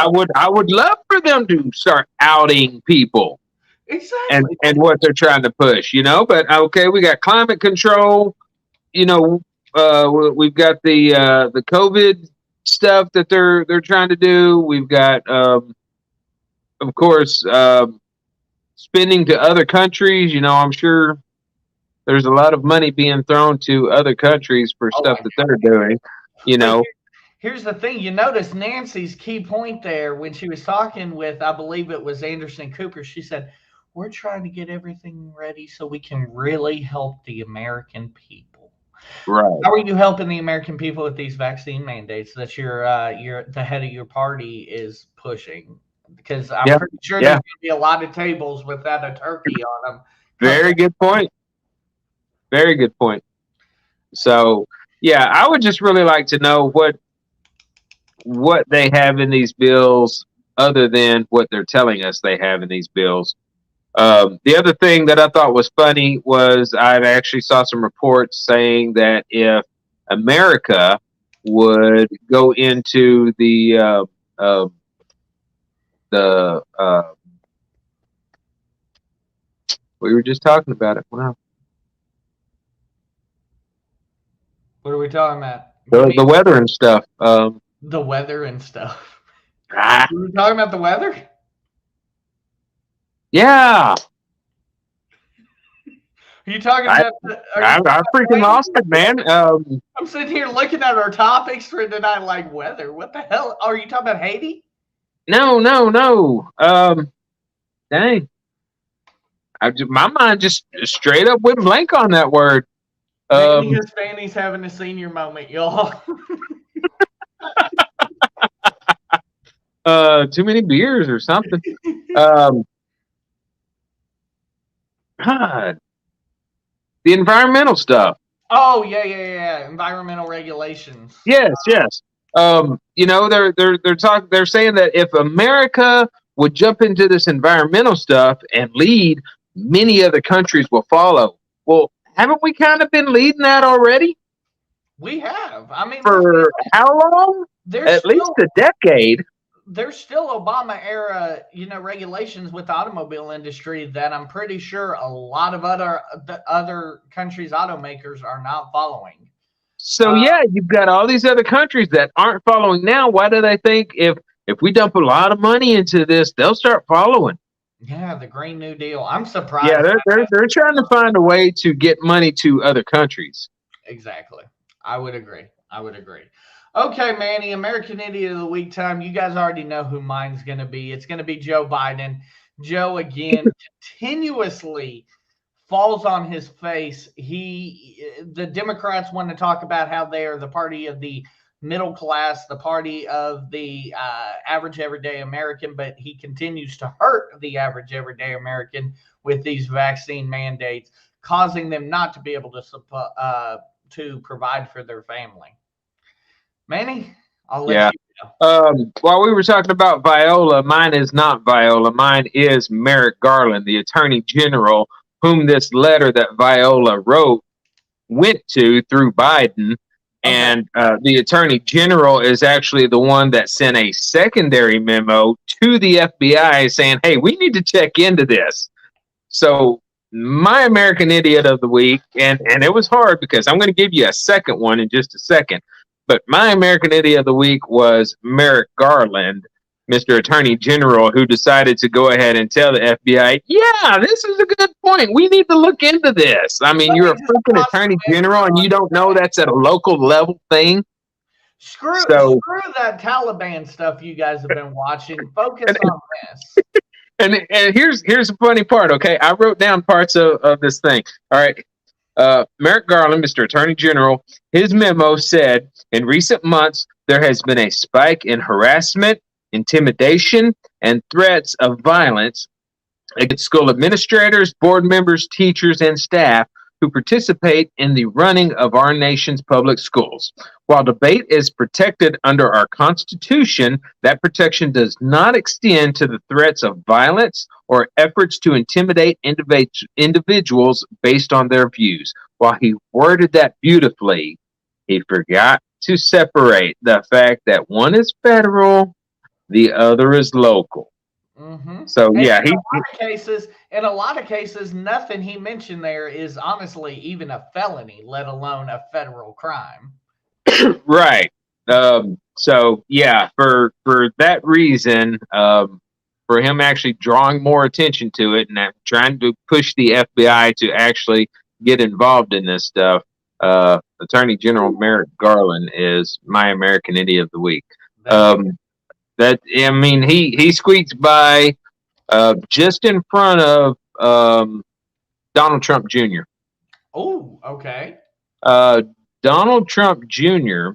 would love for them to start outing people. Exactly.
And what they're trying to push, But okay, we got climate control. We've got the COVID stuff that they're trying to do. We've got, of course, spending to other countries. I'm sure there's a lot of money being thrown to other countries for stuff that they're doing.
Here's the thing. You notice Nancy's key point there when she was talking with, I believe it was Anderson Cooper. She said, we're trying to get everything ready so we can really help the American people.
Right.
How are you helping the American people with these vaccine mandates that the head of your party is pushing? Because I'm pretty sure there's going to be a lot of tables without a turkey on them.
Very good point. Very good point. So, I would just really like to know what they have in these bills other than what they're telling us they have in these bills. The other thing that I thought was funny was I actually saw some reports saying that if America would go into the we were just talking about it. Wow.
What are we talking about?
The weather and stuff.
The weather and stuff. Are we talking about the weather?
Yeah.
Are you talking about?
I freaking lost it, man.
I'm sitting here looking at our topics for tonight, like weather. What the hell? Are you talking about Haiti?
No. Dang. My mind just straight up went blank on that word.
Because Fanny's having a senior moment, y'all.
Too many beers or something. God. The environmental stuff.
Oh yeah. Environmental regulations.
Yes, yes. They're saying that if America would jump into this environmental stuff and lead, many other countries will follow. Well, haven't we kind of been leading that already?
We have. I mean,
For how long? At least a decade.
There's still Obama era, regulations with the automobile industry that I'm pretty sure a lot of other countries' automakers are not following.
So yeah, you've got all these other countries that aren't following now. Why do they think if we dump a lot of money into this, they'll start following?
Yeah, the Green New Deal. I'm surprised.
Yeah, they're trying to find a way to get money to other countries.
Exactly. I would agree. Okay, Manny, American Idiot of the Week time. You guys already know who mine's going to be. It's going to be Joe Biden. Joe, again, continuously falls on his face. The Democrats want to talk about how they are the party of the middle class, the party of the average everyday American, but he continues to hurt the average everyday American with these vaccine mandates, causing them not to be able to provide for their family. Manny, I'll let you
know. While we were talking about Viola, mine is not Viola. Mine is Merrick Garland, the Attorney General, whom this letter that Viola wrote went to through Biden. And the Attorney General is actually the one that sent a secondary memo to the FBI saying, hey, we need to check into this. So my American Idiot of the Week, and it was hard because I'm going to give you a second one in just a second, but my American Idiot of the Week was Merrick Garland, Mr. Attorney General, who decided to go ahead and tell the FBI, yeah, this is a good point. We need to look into this. I mean, you're a freaking Attorney General and you don't know that's at a local level thing.
Screw that Taliban stuff you guys have been watching. Focus on this.
And here's the funny part, okay? I wrote down parts of this thing. All right. Merrick Garland, Mr. Attorney General, his memo said, in recent months, there has been a spike in harassment, intimidation, and threats of violence against school administrators, board members, teachers, and staff who participate in the running of our nation's public schools. While debate is protected under our Constitution, that protection does not extend to the threats of violence or efforts to intimidate individuals based on their views. While he worded that beautifully, he forgot to separate the fact that one is federal, the other is local.
Mm-hmm.
So yeah,
in a lot of cases, nothing he mentioned there is honestly even a felony, let alone a federal crime.
Right. So yeah, for that reason, for him actually drawing more attention to it and trying to push the FBI to actually get involved in this stuff, Attorney General Merrick Garland is my American Idiot of the Week. He squeaks by just in front of Donald Trump Jr.
Oh, okay.
Donald Trump Jr.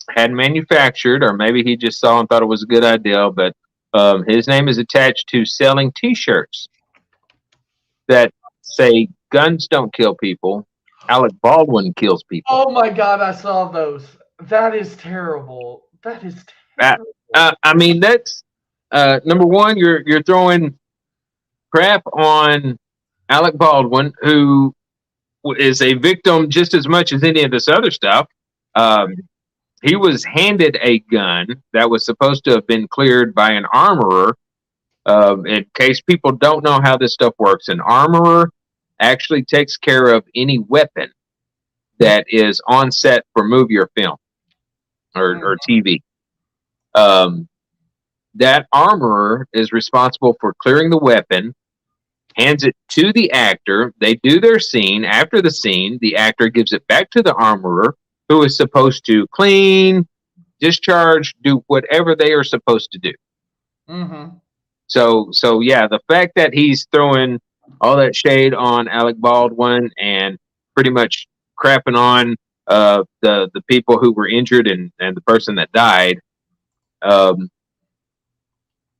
had manufactured, or maybe he just saw and thought it was a good idea, but his name is attached to selling T-shirts that say guns don't kill people. Alec Baldwin kills people.
Oh my God, I saw those. That is terrible. That is terrible.
That's number one. You're throwing crap on Alec Baldwin, who is a victim just as much as any of this other stuff. He was handed a gun that was supposed to have been cleared by an armorer. In case people don't know how this stuff works, an armorer actually takes care of any weapon that is on set for movie or film or TV. That armorer is responsible for clearing the weapon, hands it to the actor. They do their scene. After the scene, the actor gives it back to the armorer, who is supposed to clean, discharge, do whatever they are supposed to do.
Mm-hmm.
So yeah, the fact that he's throwing all that shade on Alec Baldwin and pretty much crapping on the people who were injured and the person that died,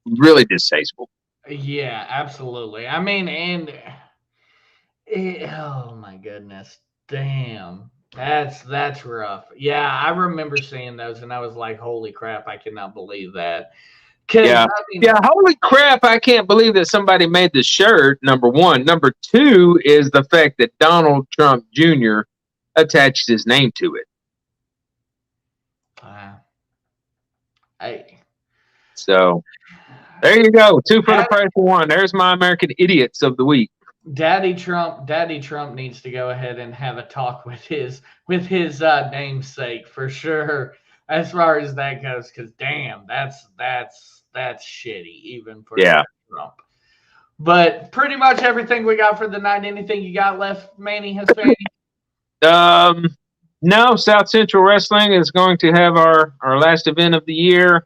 really distasteful.
Yeah, absolutely. Oh my goodness. Damn. That's rough. Yeah, I remember seeing those and I was like, holy crap, I cannot believe that.
Yeah. Holy crap. I can't believe that somebody made the shirt, number one. Number two is the fact that Donald Trump Jr. attached his name to it. So there you go. 2 for the price of 1. There's my American Idiots of the week.
Daddy Trump needs to go ahead and have a talk with his namesake for sure, as far as that goes. Because damn, that's shitty even for Trump. But pretty much everything we got for the night. Anything you got left, Manny, Hispanic?
No. South Central Wrestling is going to have our last event of the year.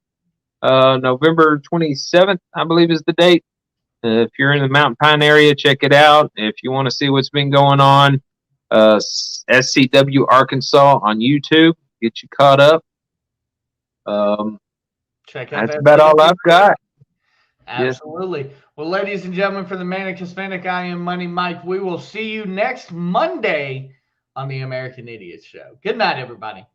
November 27th, I believe, is the date. If you're in the Mountain Pine area, check it out. If you want to see what's been going on, SCW Arkansas on YouTube, get you caught up.
Check out
that's about all I've got.
Absolutely. Yes. Well, ladies and gentlemen, for the Manic Hispanic, I am Money Mike. We will see you next Monday on the American Idiots Show. Good night, everybody.